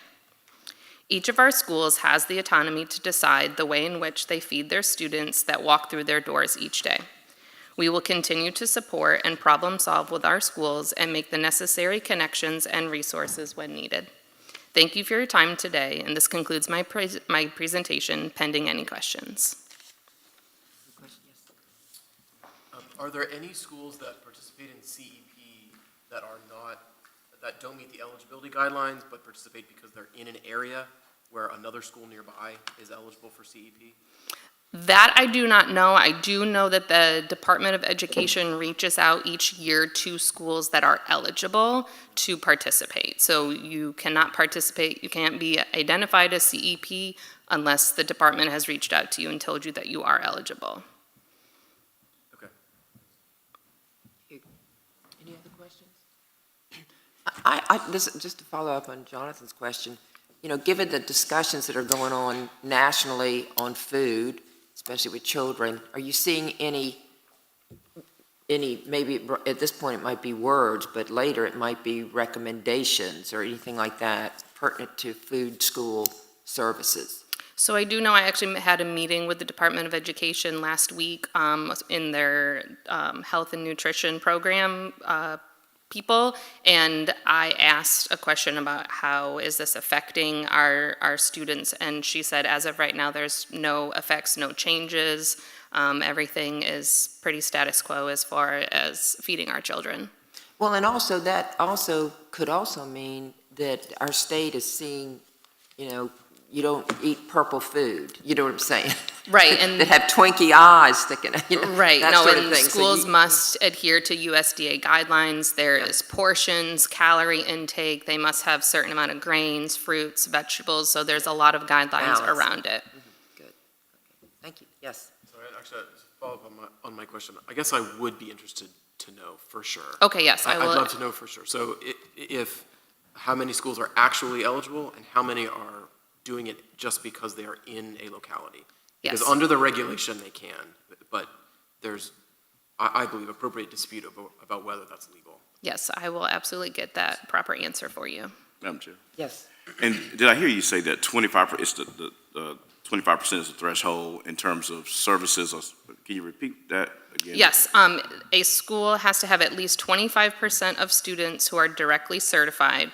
Each of our schools has the autonomy to decide the way in which they feed their students that walk through their doors each day. We will continue to support and problem solve with our schools and make the necessary connections and resources when needed. Thank you for your time today, and this concludes my presentation, pending any questions.
Are there any schools that participate in CEP that don't meet the eligibility guidelines, but participate because they're in an area where another school nearby is eligible for CEP?
That I do not know. I do know that the Department of Education reaches out each year to schools that are eligible to participate. So you cannot participate, you can't be identified as CEP unless the department has reached out to you and told you that you are eligible.
Okay.
Any other questions? Just to follow up on Jonathan's question, you know, given the discussions that are going on nationally on food, especially with children, are you seeing any, maybe at this point it might be words, but later it might be recommendations or anything like that pertinent to food school services?
So I do know I actually had a meeting with the Department of Education last week in their health and nutrition program people, and I asked a question about how is this affecting our students, and she said as of right now there's no effects, no changes, everything is pretty status quo as far as feeding our children.
Well, and also that could also mean that our state is seeing, you know, you don't eat purple food, you know what I'm saying?
Right, and
that have Twinkie eyes sticking, you know,
right,
that
no,
sort of
and
thing.
schools must adhere to USDA guidelines. There is portions, calorie intake, they must have certain amount of grains, fruits, vegetables, so there's a lot of guidelines around it.
Good, okay. Thank you, yes.
Sorry, actually, to follow up on my question, I guess I would be interested to know for sure.
Okay, yes, I will.
I'd love to know for sure. So if how many schools are actually eligible and how many are doing it just because they are in a locality?
Yes.
Because under the regulation they can, but there's I believe, appropriate dispute about whether that's legal.
Yes, I will absolutely get that proper answer for you.
Madam Chair.
Yes.
And did I hear you say that 25%, it's the 25% is the threshold in terms of services? Or can you repeat that again?
Yes, a school has to have at least 25% of students who are directly certified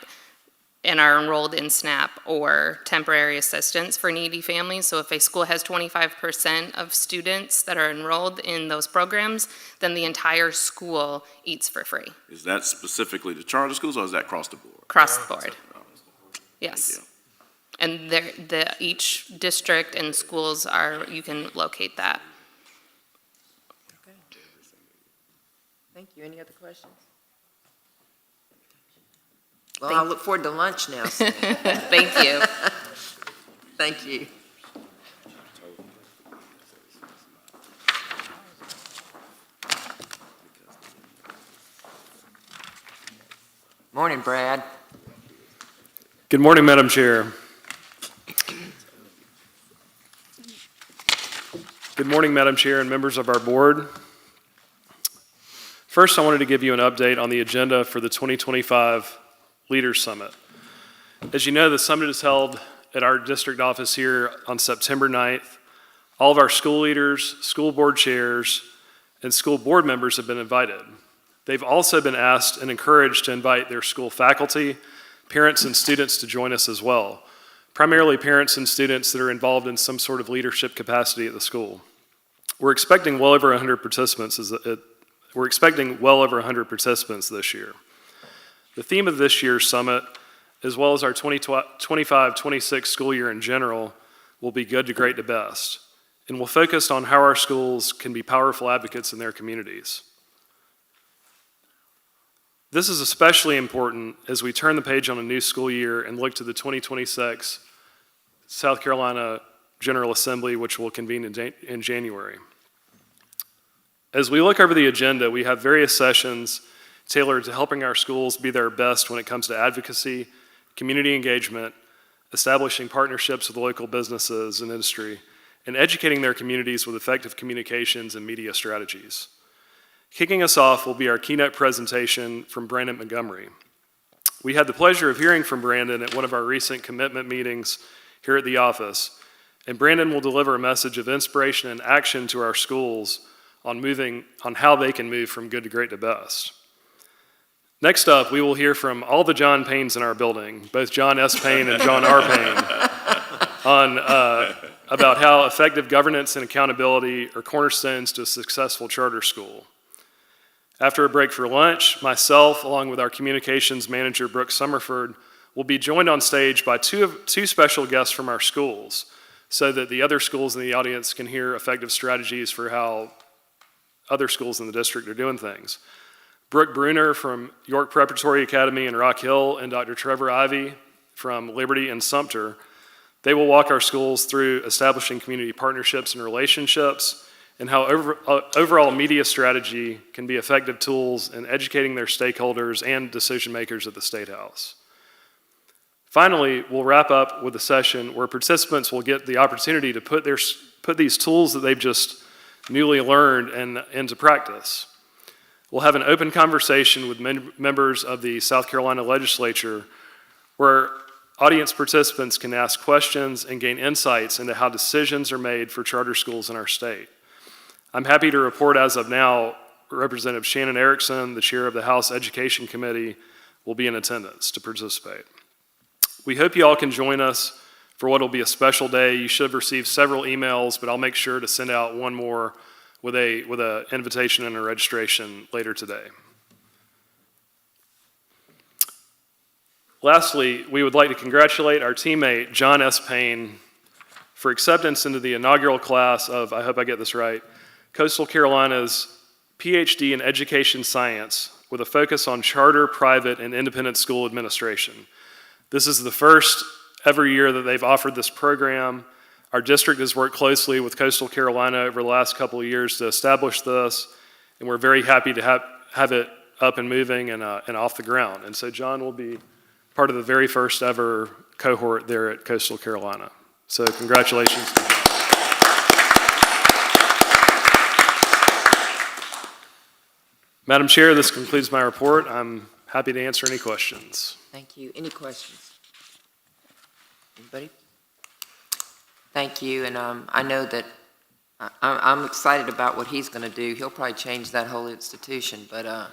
and are enrolled in SNAP or temporary assistance for needy families. So if a school has 25% of students that are enrolled in those programs, then the entire school eats for free,
Is that specifically the charter schools or is that across the board?
across the board. Yes. And each district and schools you can locate that.
Okay. Thank you. Any other questions? Well, I look forward to lunch now. So.
Thank you.
Thank you. Morning, Brad.
Good morning, Madam Chair. Good morning, Madam Chair and members of our board. First, I wanted to give you an update on the agenda for the 2025 Leaders Summit. As you know, the summit is held at our district office here on September 9th. All of our school leaders, school board chairs, and school board members have been invited. They've also been asked and encouraged to invite their school faculty, parents, and students to join us as well, primarily parents and students that are involved in some sort of leadership capacity at the school. We're expecting well over 100 participants this year. The theme of this year's summit, as well as our 25-26 school year in general, will be good to great to best, and will focus on how our schools can be powerful advocates in their communities. This is especially important as we turn the page on a new school year and look to the 2026 South Carolina General Assembly, which will convene in January. As we look over the agenda, we have various sessions tailored to helping our schools be their best when it comes to advocacy, community engagement, establishing partnerships with local businesses and industry, and educating their communities with effective communications and media strategies. Kicking us off will be our keynote presentation from Brandon Montgomery. We had the pleasure of hearing from Brandon at one of our recent commitment meetings here at the office, and Brandon will deliver a message of inspiration and action to our schools on how they can move from good to great to best. Next up, we will hear from all the John Paynes in our building, both John S. Payne and John R. Payne, about how effective governance and accountability are cornerstones to a successful charter school. After a break for lunch, myself, along with our communications manager, Brooke Summerford, will be joined on stage by two special guests from our schools, so that the other schools in the audience can hear effective strategies for how other schools in the district are doing things. Brooke Bruner from York Preparatory Academy in Rock Hill and Dr. Trevor Ivey from Liberty and Sumter, they will walk our schools through establishing community partnerships and relationships, and how overall media strategy can be effective tools in educating their stakeholders and decision makers at the State House. Finally, we'll wrap up with a session where participants will get the opportunity to put these tools that they've just newly learned into practice. We'll have an open conversation with members of the South Carolina Legislature where audience participants can ask questions and gain insights into how decisions are made for charter schools in our state. I'm happy to report as of now, Representative Shannon Erickson, the chair of the House Education Committee, will be in attendance to participate. We hope you all can join us for what will be a special day. You should have received several emails, but I'll make sure to send out one more with an invitation and a registration later today. Lastly, we would like to congratulate our teammate, John S. Payne, for acceptance into the inaugural class of, I hope I get this right, Coastal Carolina's PhD in Education Science with a focus on charter, private, and independent school administration. This is the first ever year that they've offered this program. Our district has worked closely with Coastal Carolina over the last couple of years to establish this, and we're very happy to have it up and moving and off the ground. And so John will be part of the very first ever cohort there at Coastal Carolina. So congratulations to John. Madam Chair, this concludes my report. I'm happy to answer any questions.
Thank you. Any questions? Anybody? Thank you, and I know that I'm excited about what he's going to do. He'll probably change that whole institution, but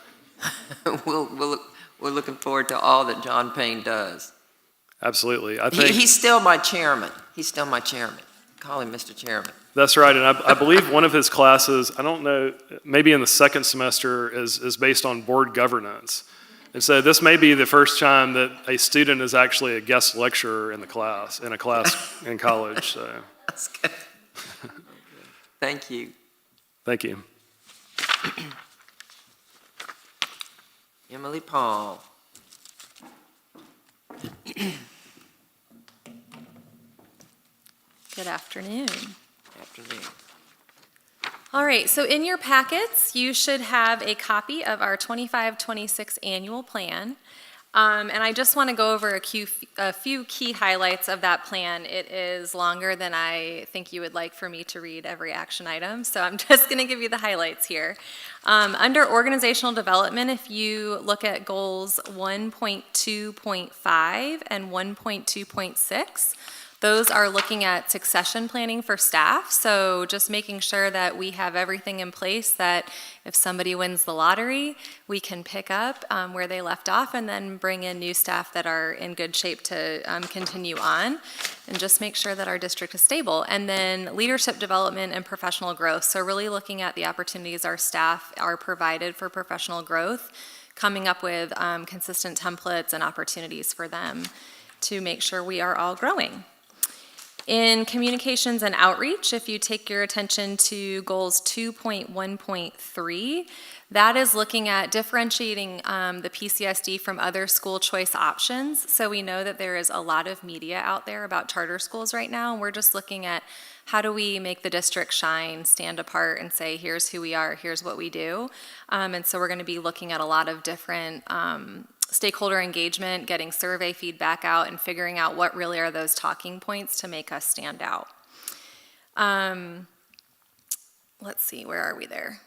we're looking forward to all that John Payne does.
Absolutely. I think
He's still my chairman. He's still my chairman. Call him Mr. Chairman.
that's right, and I believe one of his classes, I don't know, maybe in the second semester, is based on board governance. And so this may be the first time that a student is actually a guest lecturer in a class in college. So
That's good. Thank you.
thank you.
Emily Paul.
Good afternoon.
Afternoon.
All right, so in your packets, you should have a copy of our 25-26 annual plan. And I just want to go over a few key highlights of that plan. It is longer than I think you would like for me to read every action item, so I'm just going to give you the highlights here. Under organizational development, if you look at goals 1.2.5 and 1.2.6, those are looking at succession planning for staff, so just making sure that we have everything in place that if somebody wins the lottery, we can pick up where they left off and then bring in new staff that are in good shape to continue on, and just make sure that our district is stable. And then leadership development and professional growth, so really looking at the opportunities our staff are provided for professional growth, coming up with consistent templates and opportunities for them to make sure we are all growing. In communications and outreach, if you take your attention to goals 2.1.3, that is looking at differentiating the PCSD from other school choice options. So we know that there is a lot of media out there about charter schools right now, and we're just looking at how do we make the district shine, stand apart, and say, here's who we are, here's what we do. And so we're going to be looking at a lot of different stakeholder engagement, getting survey feedback out, and figuring out what really are those talking points to make us stand out. Let's see, where are we there?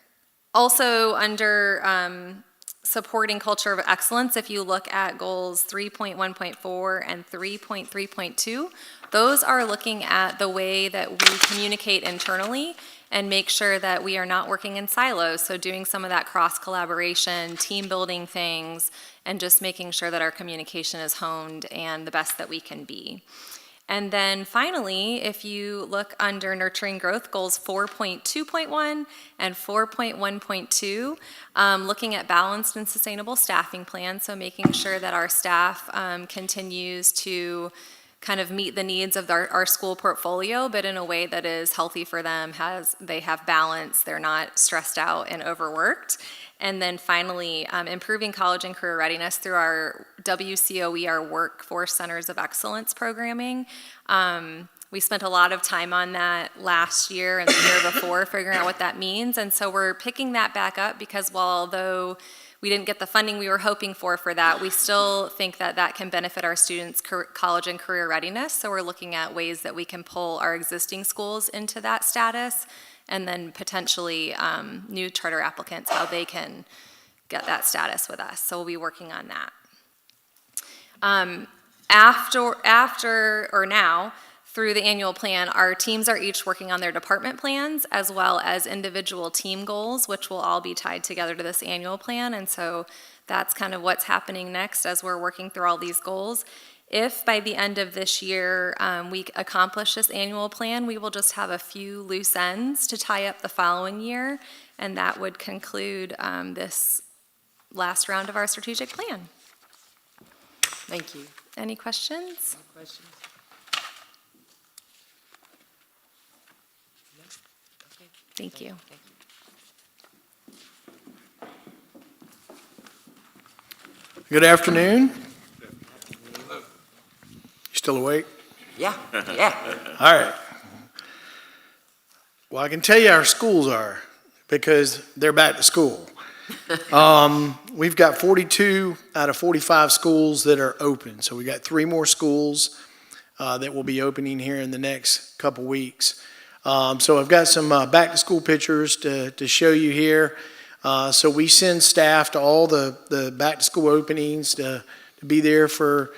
Also, under supporting culture of excellence, if you look at goals 3.1.4 and 3.3.2, those are looking at the way that we communicate internally and make sure that we are not working in silos. So doing some of that cross-collaboration, team building things, and just making sure that our communication is honed and the best that we can be. And then finally, if you look under nurturing growth, goals 4.2.1 and 4.1.2, looking at balanced and sustainable staffing plans, so making sure that our staff continues to kind of meet the needs of our school portfolio, but in a way that is healthy for them, they have balance, they're not stressed out and overworked. And then finally, improving college and career readiness through our WCOE, our Workforce Centers of Excellence programming. We spent a lot of time on that last year and the year before, figuring out what that means. And so we're picking that back up because although we didn't get the funding we were hoping for that, we still think that that can benefit our students' college and career readiness. So we're looking at ways that we can pull our existing schools into that status, and then potentially new charter applicants, how they can get that status with us. So we'll be working on that. After or now, through the annual plan, our teams are each working on their department plans as well as individual team goals, which will all be tied together to this annual plan. And so that's kind of what's happening next as we're working through all these goals. If by the end of this year we accomplish this annual plan, we will just have a few loose ends to tie up the following year, and that would conclude this last round of our strategic plan.
Thank you.
Any questions?
Any questions? No? Okay.
Thank you.
Thank you.
Good afternoon. You still awake?
Yeah, yeah.
All right. Well, I can tell you our schools are, because they're back to school. We've got 42 out of 45 schools that are open. So we got 3 more schools that will be opening here in the next couple weeks. So I've got some back to school pictures to show you here. So we send staff to all the back-to-school openings to be there for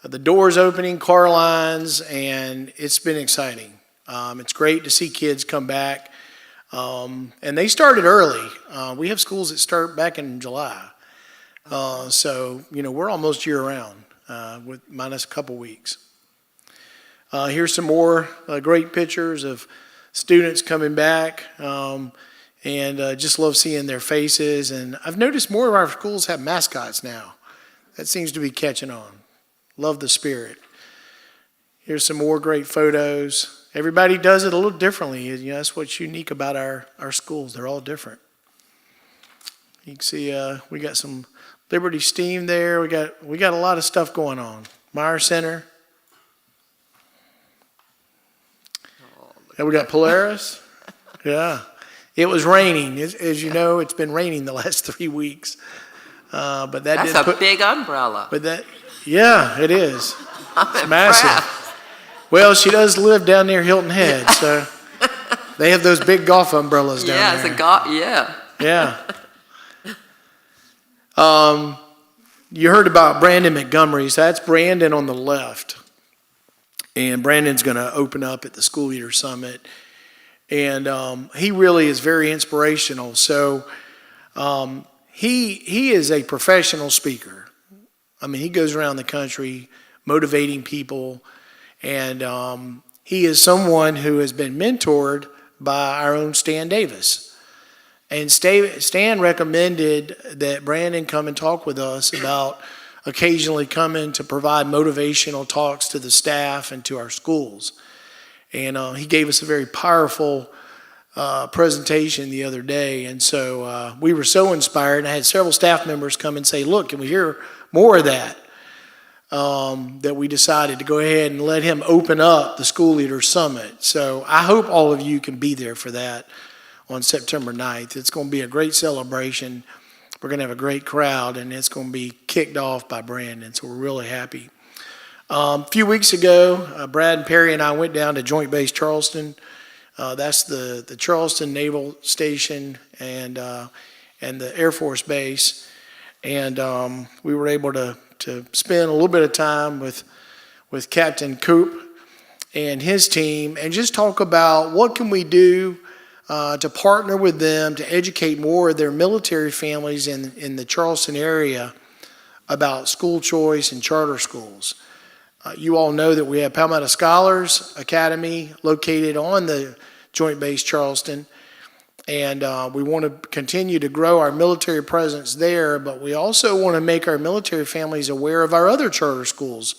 the doors opening, car lines, and it's been exciting. It's great to see kids come back. And they started early. We have schools that start back in July. So, we're almost year-round, with minus a couple weeks. Here's some more great pictures of students coming back, and just love seeing their faces. And I've noticed more of our schools have mascots now. That seems to be catching on. Love the spirit. Here's some more great photos. Everybody does it a little differently. That's what's unique about our schools. They're all different. You can see we got some Liberty Steam there. We got a lot of stuff going on. Meyer Center. And we got Polaris. Yeah. It was raining. As you know, it's been raining the last 3 weeks. But that
That's a big umbrella.
But yeah, it is.
I'm
It's massive.
impressed.
Well, she does live down near Hilton Head, so they have those big golf umbrellas down
Yeah,
there. Yeah. You heard about Brandon Montgomery. So that's Brandon on the left. And Brandon's going to open up at the School Leader Summit. And he really is very inspirational. So he is a professional speaker. I mean, he goes around the country motivating people. And he is someone who has been mentored by our own Stan Davis. And Stan recommended that Brandon come and talk with us about occasionally coming to provide motivational talks to the staff and to our schools. And he gave us a very powerful presentation the other day. And so we were so inspired. And I had several staff members come and say, look, can we hear more of that? That we decided to go ahead and let him open up the School Leaders Summit. So I hope all of you can be there for that on September 9th. It's going to be a great celebration. We're going to have a great crowd, and it's going to be kicked off by Brandon, so we're really happy. A few weeks ago, Brad and Perry and I went down to Joint Base Charleston. That's the Charleston Naval Station and the Air Force Base. And we were able to spend a little bit of time with Captain Coop and his team and just talk about what can we do to partner with them to educate more of their military families in the Charleston area about school choice and charter schools. You all know that we have Palmetto Scholars Academy located on the Joint Base Charleston, and we want to continue to grow our military presence there, but we also want to make our military families aware of our other charter schools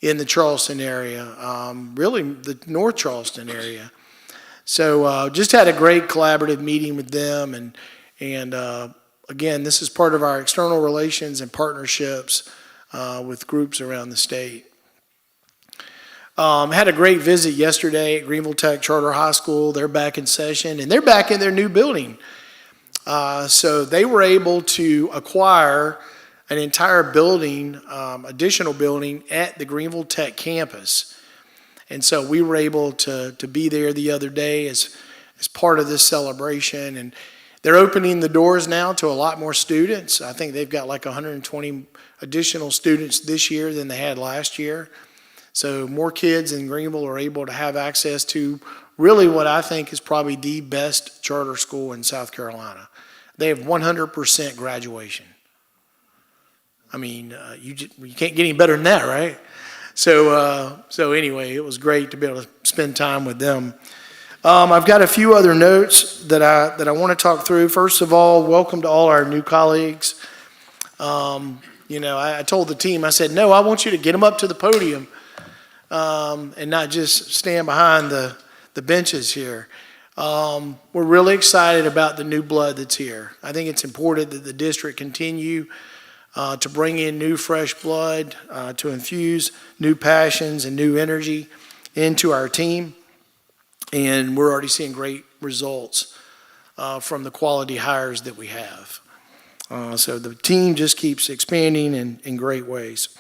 in the Charleston area, really the North Charleston area. So just had a great collaborative meeting with them, and again, this is part of our external relations and partnerships with groups around the state. Had a great visit yesterday at Greenville Tech Charter High School. They're back in session, and they're back in their new building. So they were able to acquire an entire building, additional building at the Greenville Tech campus. And so we were able to be there the other day as part of this celebration. And they're opening the doors now to a lot more students. I think they've got like 120 additional students this year than they had last year. So more kids in Greenville are able to have access to really what I think is probably the best charter school in South Carolina. They have 100% graduation. I mean, you can't get any better than that, right? So anyway, it was great to be able to spend time with them. I've got a few other notes that I want to talk through. First of all, welcome to all our new colleagues. I told the team, I said, no, I want you to get them up to the podium and not just stand behind the benches here. We're really excited about the new blood that's here. I think it's important that the district continue to bring in new fresh blood, to infuse new passions and new energy into our team. And we're already seeing great results from the quality hires that we have. So the team just keeps expanding in great ways.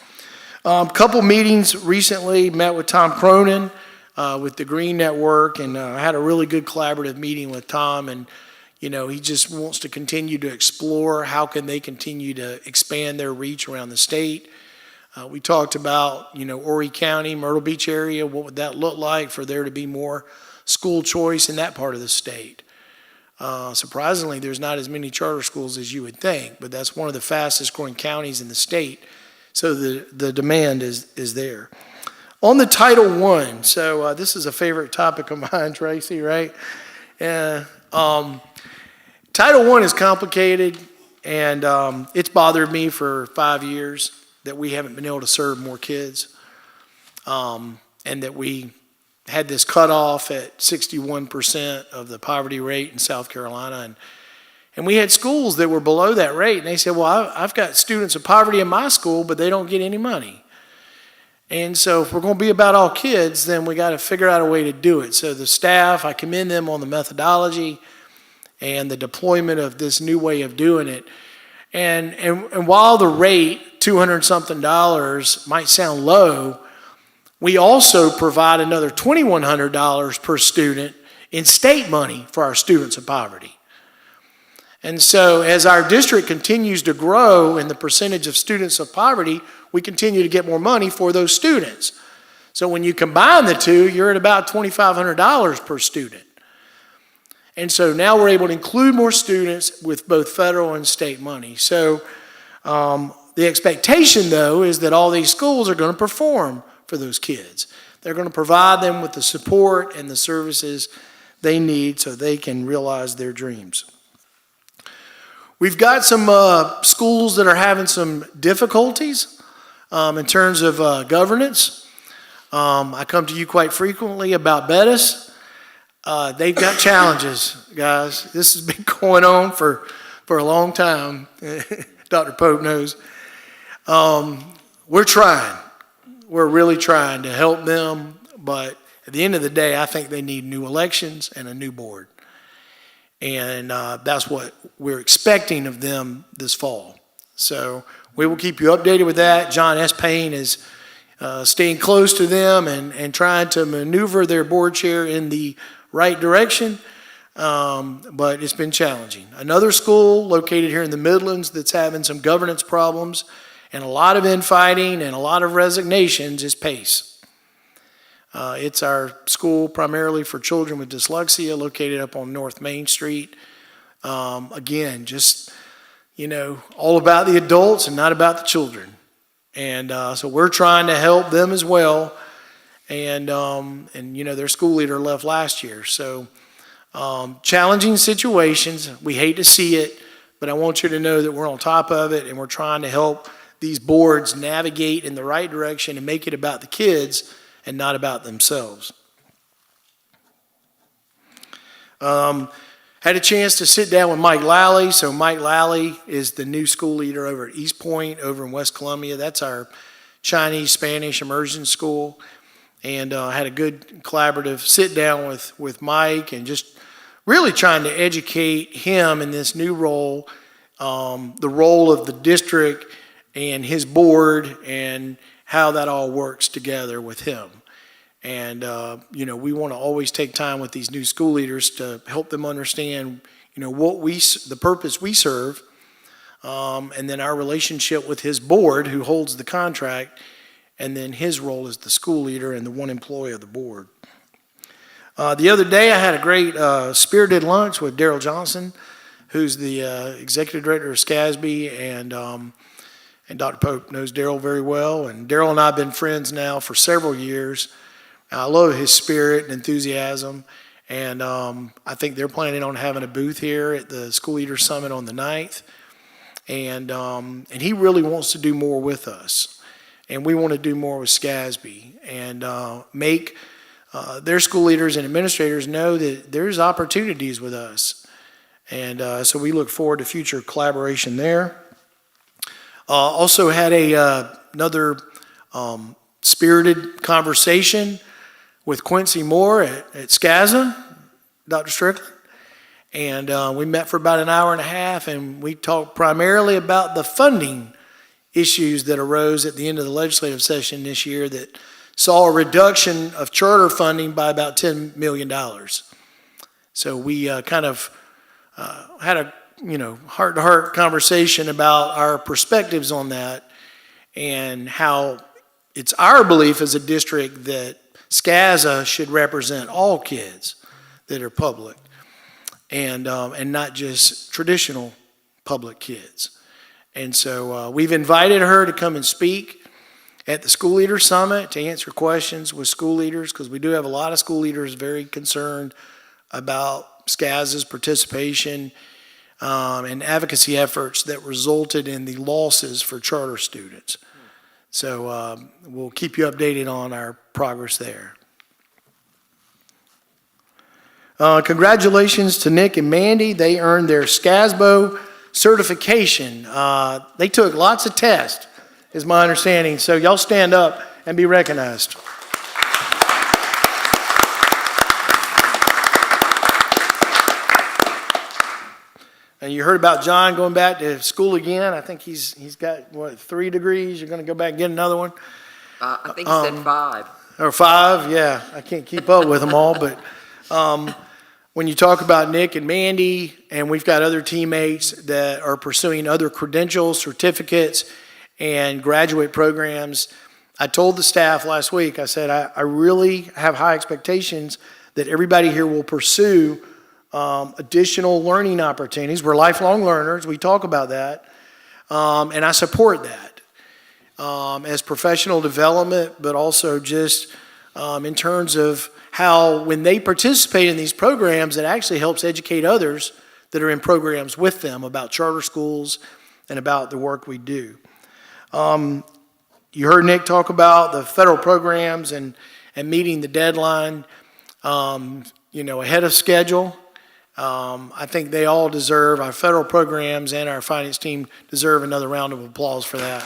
Couple meetings recently, met with Tom Cronin with the Green Network, and I had a really good collaborative meeting with Tom and He just wants to continue to explore how can they continue to expand their reach around the state. We talked about, Horry County, Myrtle Beach area, what would that look like for there to be more school choice in that part of the state. Surprisingly, there's not as many charter schools as you would think, but that's one of the fastest growing counties in the state. So the demand is there. On the Title I, so this is a favorite topic of mine, Tracy, right? Title I is complicated, and it's bothered me for 5 years that we haven't been able to serve more kids, and that we had this cutoff at 61% of the poverty rate in South Carolina. And we had schools that were below that rate, and they said, well, I've got students of poverty in my school, but they don't get any money. And so if we're going to be about all kids, then we got to figure out a way to do it. So the staff, I commend them on the methodology and the deployment of this new way of doing it. And while the rate, $200-something, might sound low, we also provide another $2,100 per student in state money for our students of poverty. And so as our district continues to grow in the percentage of students of poverty, we continue to get more money for those students. So when you combine the two, you're at about $2,500 per student. And so now we're able to include more students with both federal and state money. So the expectation, though, is that all these schools are going to perform for those kids. They're going to provide them with the support and the services they need so they can realize their dreams. We've got some schools that are having some difficulties in terms of governance. I come to you quite frequently about Bettis. They've got challenges, guys. This has been going on for a long time. Dr. Pope knows. We're trying. We're really trying to help them, but at the end of the day, I think they need new elections and a new board. And that's what we're expecting of them this fall. So we will keep you updated with that. John S. Payne is staying close to them and trying to maneuver their board chair in the right direction, but it's been challenging. Another school located here in the Midlands that's having some governance problems and a lot of infighting and a lot of resignations is Pace. It's our school primarily for children with dyslexia located up on North Main Street. Again, just, all about the adults and not about the children. And so we're trying to help them as well. And their school leader left last year. So challenging situations. We hate to see it, but I want you to know that we're on top of it and we're trying to help these boards navigate in the right direction and make it about the kids and not about themselves. Had a chance to sit down with Mike Lally. So Mike Lally is the new school leader over at East Point over in West Columbia. That's our Chinese Spanish immersion school. And had a good collaborative sit down with Mike and just really trying to educate him in this new role, the role of the district and his board and how that all works together with him. And, we want to always take time with these new school leaders to help them understand, the purpose we serve, and then our relationship with his board who holds the contract, and then his role as the school leader and the one employee of the board. The other day, I had a great spirited lunch with Daryl Johnson, who's the executive director of SCASB, and Dr. Pope knows Daryl very well. And Daryl and I have been friends now for several years. I love his spirit and enthusiasm, and I think they're planning on having a booth here at the School Leaders Summit on the 9th. And he really wants to do more with us. And we want to do more with SCASB and make their school leaders and administrators know that there's opportunities with us. And so we look forward to future collaboration there. Also had another spirited conversation with Quincy Moore at SCASA, Dr. Strickland. And we met for about an hour and a half, and we talked primarily about the funding issues that arose at the end of the legislative session this year that saw a reduction of charter funding by about $10 million. So we kind of had a, heart-to-heart conversation about our perspectives on that and how it's our belief as a district that SCASA should represent all kids that are public and not just traditional public kids. And so we've invited her to come and speak at the School Leader Summit to answer questions with school leaders, because we do have a lot of school leaders very concerned about SCASA's participation and advocacy efforts that resulted in the losses for charter students. So we'll keep you updated on our progress there. Congratulations to Nick and Mandy. They earned their SCASBO certification. They took lots of tests, is my understanding. So y'all stand up and be recognized. And you heard about John going back to school again. I think he's got, 3 degrees? You're going to go back and get another one?
I think he said 5.
Or 5, yeah. I can't keep up with them all. But when you talk about Nick and Mandy, and we've got other teammates that are pursuing other credentials, certificates, and graduate programs, I told the staff last week, I said, I really have high expectations that everybody here will pursue additional learning opportunities. We're lifelong learners. We talk about that. And I support that as professional development, but also just in terms of how when they participate in these programs, it actually helps educate others that are in programs with them about charter schools and about the work we do. You heard Nick talk about the federal programs and meeting the deadline, ahead of schedule. I think they all deserve, our federal programs and our finance team deserve another round of applause for that.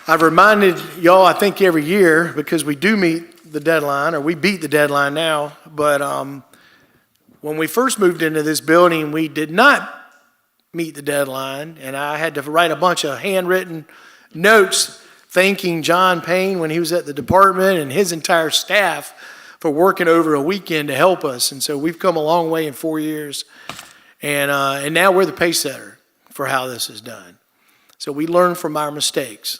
I've reminded y'all, I think every year, because we do meet the deadline, or we beat the deadline now, but when we first moved into this building, we did not meet the deadline, and I had to write a bunch of handwritten notes thanking John Payne when he was at the department and his entire staff for working over a weekend to help us. And so we've come a long way in 4 years, and now we're the pace setter for how this is done. So we learn from our mistakes,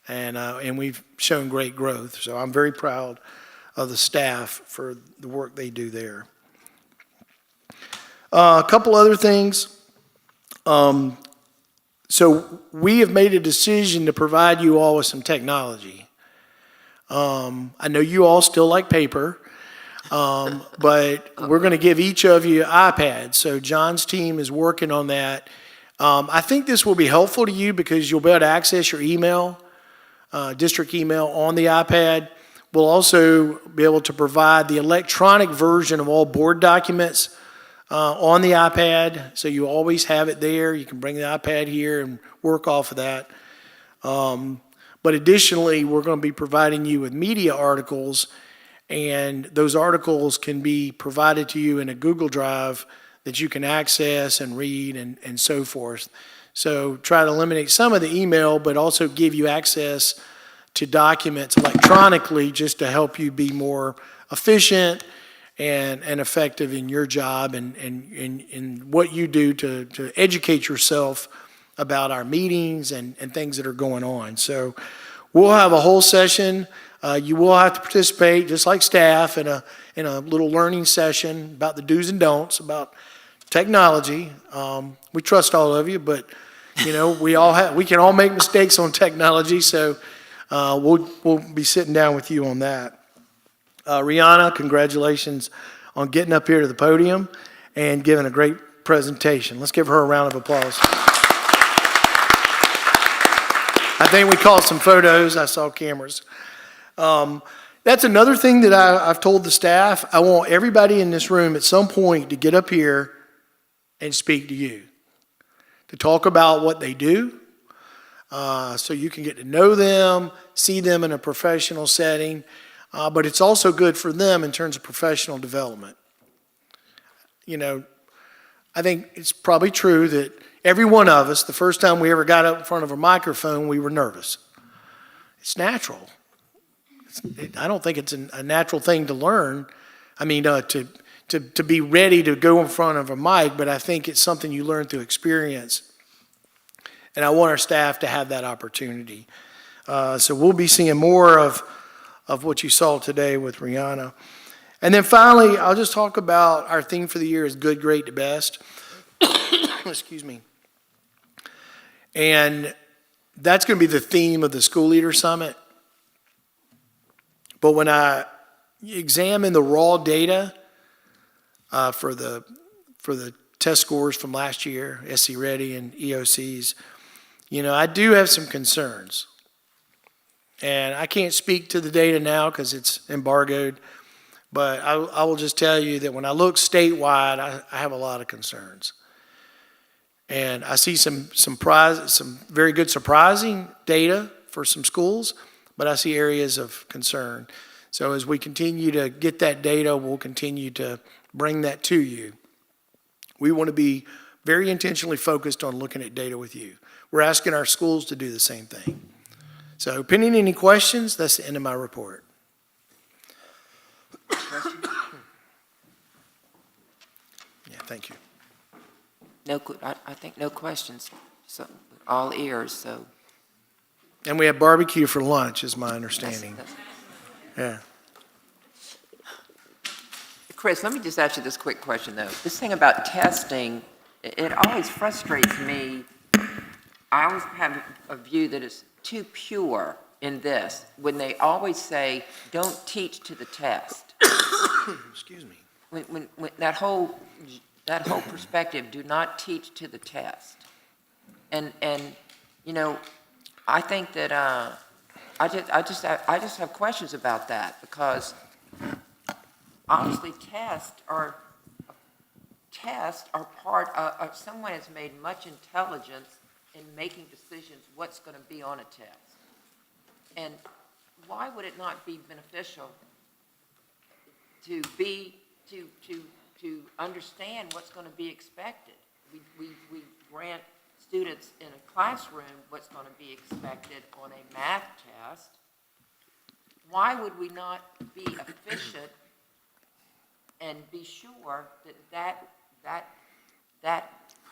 and we've shown great growth. So I'm very proud of the staff for the work they do there. A couple other things. So we have made a decision to provide you all with some technology. I know you all still like paper, but we're going to give each of you iPads. So John's team is working on that. I think this will be helpful to you because you'll be able to access your email, district email on the iPad. We'll also be able to provide the electronic version of all board documents on the iPad, so you always have it there. You can bring the iPad here and work off of that. But additionally, we're going to be providing you with media articles, and those articles can be provided to you in a Google Drive that you can access and read and so forth. So try to eliminate some of the email, but also give you access to documents electronically just to help you be more efficient and effective in your job and in what you do to educate yourself about our meetings and things that are going on. So we'll have a whole session. You will have to participate, just like staff, in a little learning session about the do's and don'ts, about technology. We trust all of you, but we can all make mistakes on technology, so we'll be sitting down with you on that. Rihanna, congratulations on getting up here to the podium and giving a great presentation. Let's give her a round of applause. I think we caught some photos. I saw cameras. That's another thing that I've told the staff. I want everybody in this room at some point to get up here and speak to you, to talk about what they do, so you can get to know them, see them in a professional setting. But it's also good for them in terms of professional development. I think it's probably true that every one of us, the first time we ever got up in front of a microphone, we were nervous. It's natural. I don't think it's a natural thing to learn. I mean, to be ready to go in front of a mic, but I think it's something you learn through experience. And I want our staff to have that opportunity. So we'll be seeing more of what you saw today with Rihanna. And then finally, I'll just talk about our theme for the year is good, great, to best. Excuse me. And that's going to be the theme of the School Leader Summit. But when I examine the raw data for the test scores from last year, SC Ready and EOCs, you know, I do have some concerns. And I can't speak to the data now because it's embargoed, but I will just tell you that when I look statewide, I have a lot of concerns. And I see some very good surprising data for some schools, but I see areas of concern. So as we continue to get that data, we'll continue to bring that to you. We want to be very intentionally focused on looking at data with you. We're asking our schools to do the same thing. So pending any questions, that's the end of my report. Yeah, thank you.
I think no questions, so all ears, so.
And we have barbecue for lunch, is my understanding. Yeah.
Chris, let me just ask you this quick question, though. This thing about testing, it always frustrates me. I always have a view that it's too pure in this, when they always say, don't teach to the test.
Excuse me.
When that whole perspective, do not teach to the test. And you know, I think that I just have questions about that, because obviously tests are part of someone has made much intelligence in making decisions what's going to be on a test. And why would it not be beneficial to understand what's going to be expected? We grant students in a classroom what's going to be expected on a math test. Why would we not be efficient and be sure that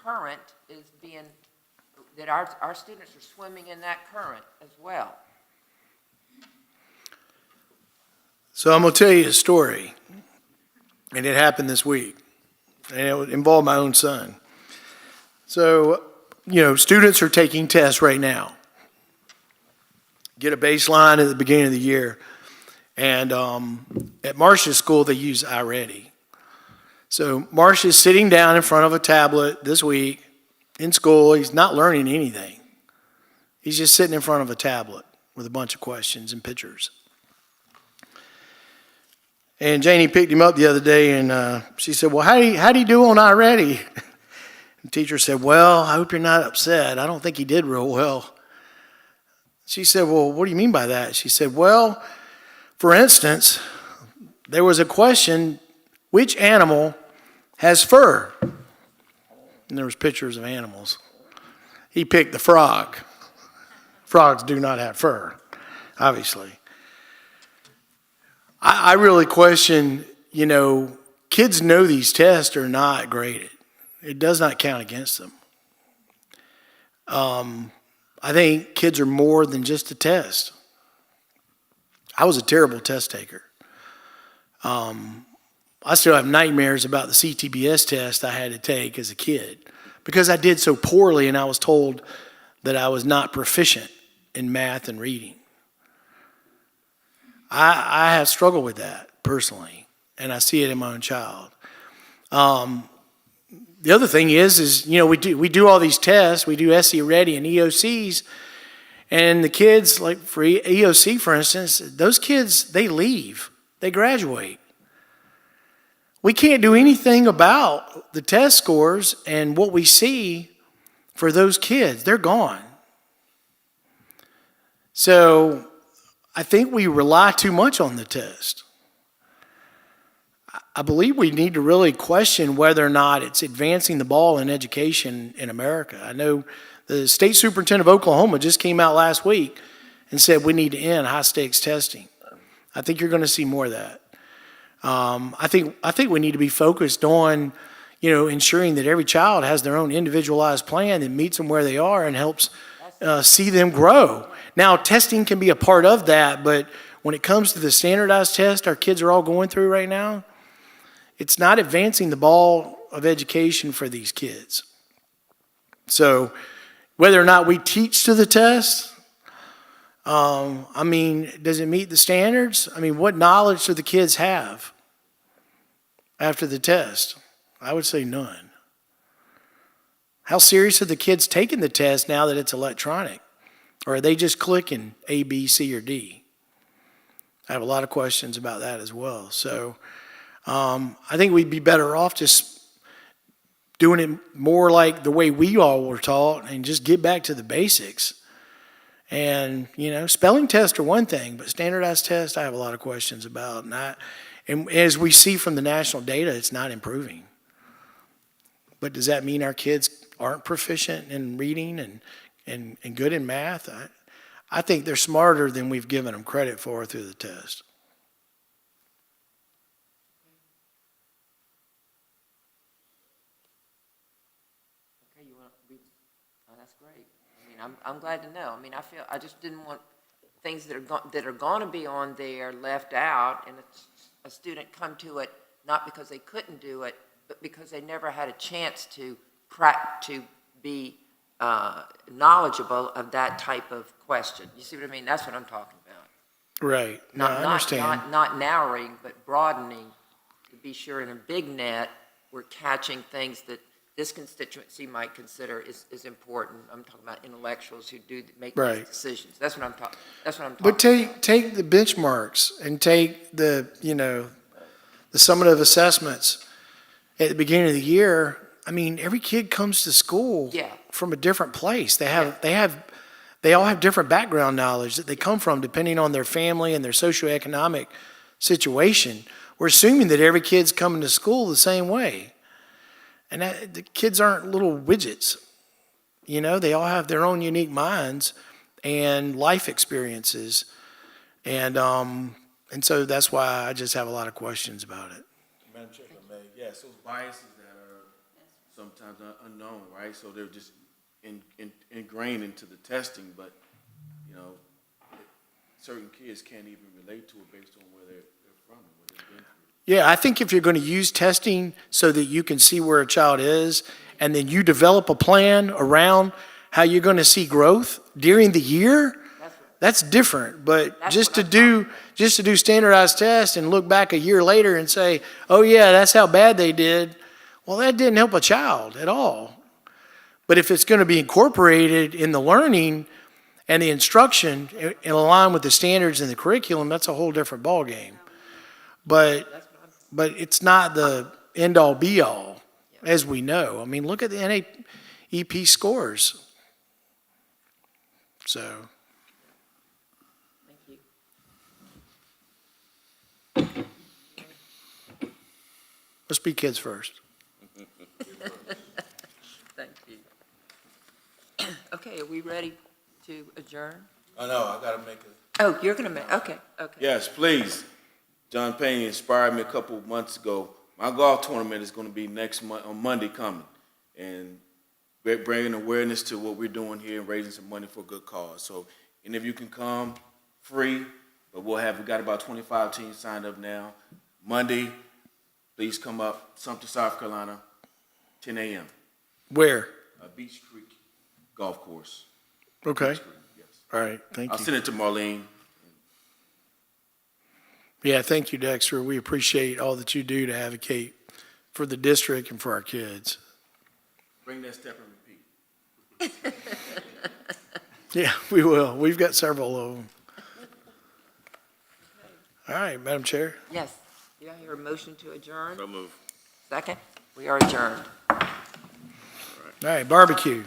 current is being, that our students are swimming in that current as well?
So I'm going to tell you a story, and it happened this week, and it involved my own son. So, you know, students are taking tests right now. Get a baseline at the beginning of the year. And at Marcia's school, they use iReady. So Marcia's sitting down in front of a tablet this week in school. He's not learning anything. He's just sitting in front of a tablet with a bunch of questions and pictures. And Janie picked him up the other day, and she said, well, how'd he do on iReady? The teacher said, well, I hope you're not upset. I don't think he did real well. She said, well, what do you mean by that? She said, well, for instance, there was a question, which animal has fur? And there was pictures of animals. He picked the frog. Frogs do not have fur, obviously. I really question, you know, kids know these tests are not graded. It does not count against them. I think kids are more than just a test. I was a terrible test taker. I still have nightmares about the CTBS test I had to take as a kid because I did so poorly and I was told that I was not proficient in math and reading. I have struggled with that personally, and I see it in my own child. The other thing is you know, we do all these tests. We do SC Ready and EOCs, and the kids, like for EOC, for instance, those kids, they leave. They graduate. We can't do anything about the test scores and what we see for those kids. They're gone. So I think we rely too much on the test. I believe we need to really question whether or not it's advancing the ball in education in America. I know the state superintendent of Oklahoma just came out last week and said we need to end high-stakes testing. I think you're going to see more of that. I think we need to be focused on, ensuring that every child has their own individualized plan that meets them where they are and helps see them grow. Now, testing can be a part of that, but when it comes to the standardized test our kids are all going through right now, it's not advancing the ball of education for these kids. So whether or not we teach to the test, does it meet the standards? What knowledge do the kids have after the test? I would say none. How serious are the kids taking the test now that it's electronic? Or are they just clicking A, B, C, or D? I have a lot of questions about that as well. So I think we'd be better off just doing it more like the way we all were taught and just get back to the basics. And, spelling tests are one thing, but standardized tests I have a lot of questions about. And as we see from the national data, it's not improving. But does that mean our kids aren't proficient in reading and good in math? I think they're smarter than we've given them credit for through the test.
That's great. I'm glad to know. I just didn't want things that are going to be on there left out, and a student come to it not because they couldn't do it, but because they never had a chance to be knowledgeable of that type of question. You see what I mean? That's what I'm talking about.
Right. No, I understand.
Not narrowing, but broadening to be sure in a big net we're catching things that this constituency might consider is important. I'm talking about intellectuals who do make these decisions. That's what I'm talking.
But take the benchmarks and take the summative assessments at the beginning of the year. Every kid comes to school from a different place. They all have different background knowledge that they come from depending on their family and their socioeconomic situation. We're assuming that every kid's coming to school the same way. And the kids aren't little widgets. They all have their own unique minds and life experiences. And so that's why I just have a lot of questions about it.
Madam Chair, if I may, yes, those biases that are sometimes unknown, right? So they're just ingrained into the testing, but, certain kids can't even relate to it based on where they're from and where they've been through.
Yeah, I think if you're going to use testing so that you can see where a child is, and then you develop a plan around how you're going to see growth during the year, that's different. But just to do standardized tests and look back a year later and say, oh yeah, that's how bad they did, well, that didn't help a child at all. But if it's going to be incorporated in the learning and the instruction in line with the standards in the curriculum, that's a whole different ballgame. But it's not the end-all, be-all, as we know. Look at the NAEP scores. So.
Thank you.
Let's be kids first.
Thank you. Okay, are we ready to adjourn?
Oh, no, I gotta make
Oh, you're gonna make, okay.
Yes, please. John Payne inspired me a couple months ago. My golf tournament is gonna be next month, on Monday coming. And bringing awareness to what we're doing here and raising some money for a good cause. So any of you can come, free, but we got about 25 teams signed up now. Monday, please come up, Sumter, South Carolina, 10 a.m.
Where?
Beach Creek Golf Course.
Okay.
Beach Creek, yes.
All right, thank you.
I'll send it to Marlene.
Yeah, thank you, Dexter. We appreciate all that you do to advocate for the district and for our kids.
Bring that step and repeat.
Yeah, we will. We've got several of them. All right, Madam Chair.
Yes. Do I hear a motion to adjourn?
So move.
Second? We are adjourned.
All right, barbecue.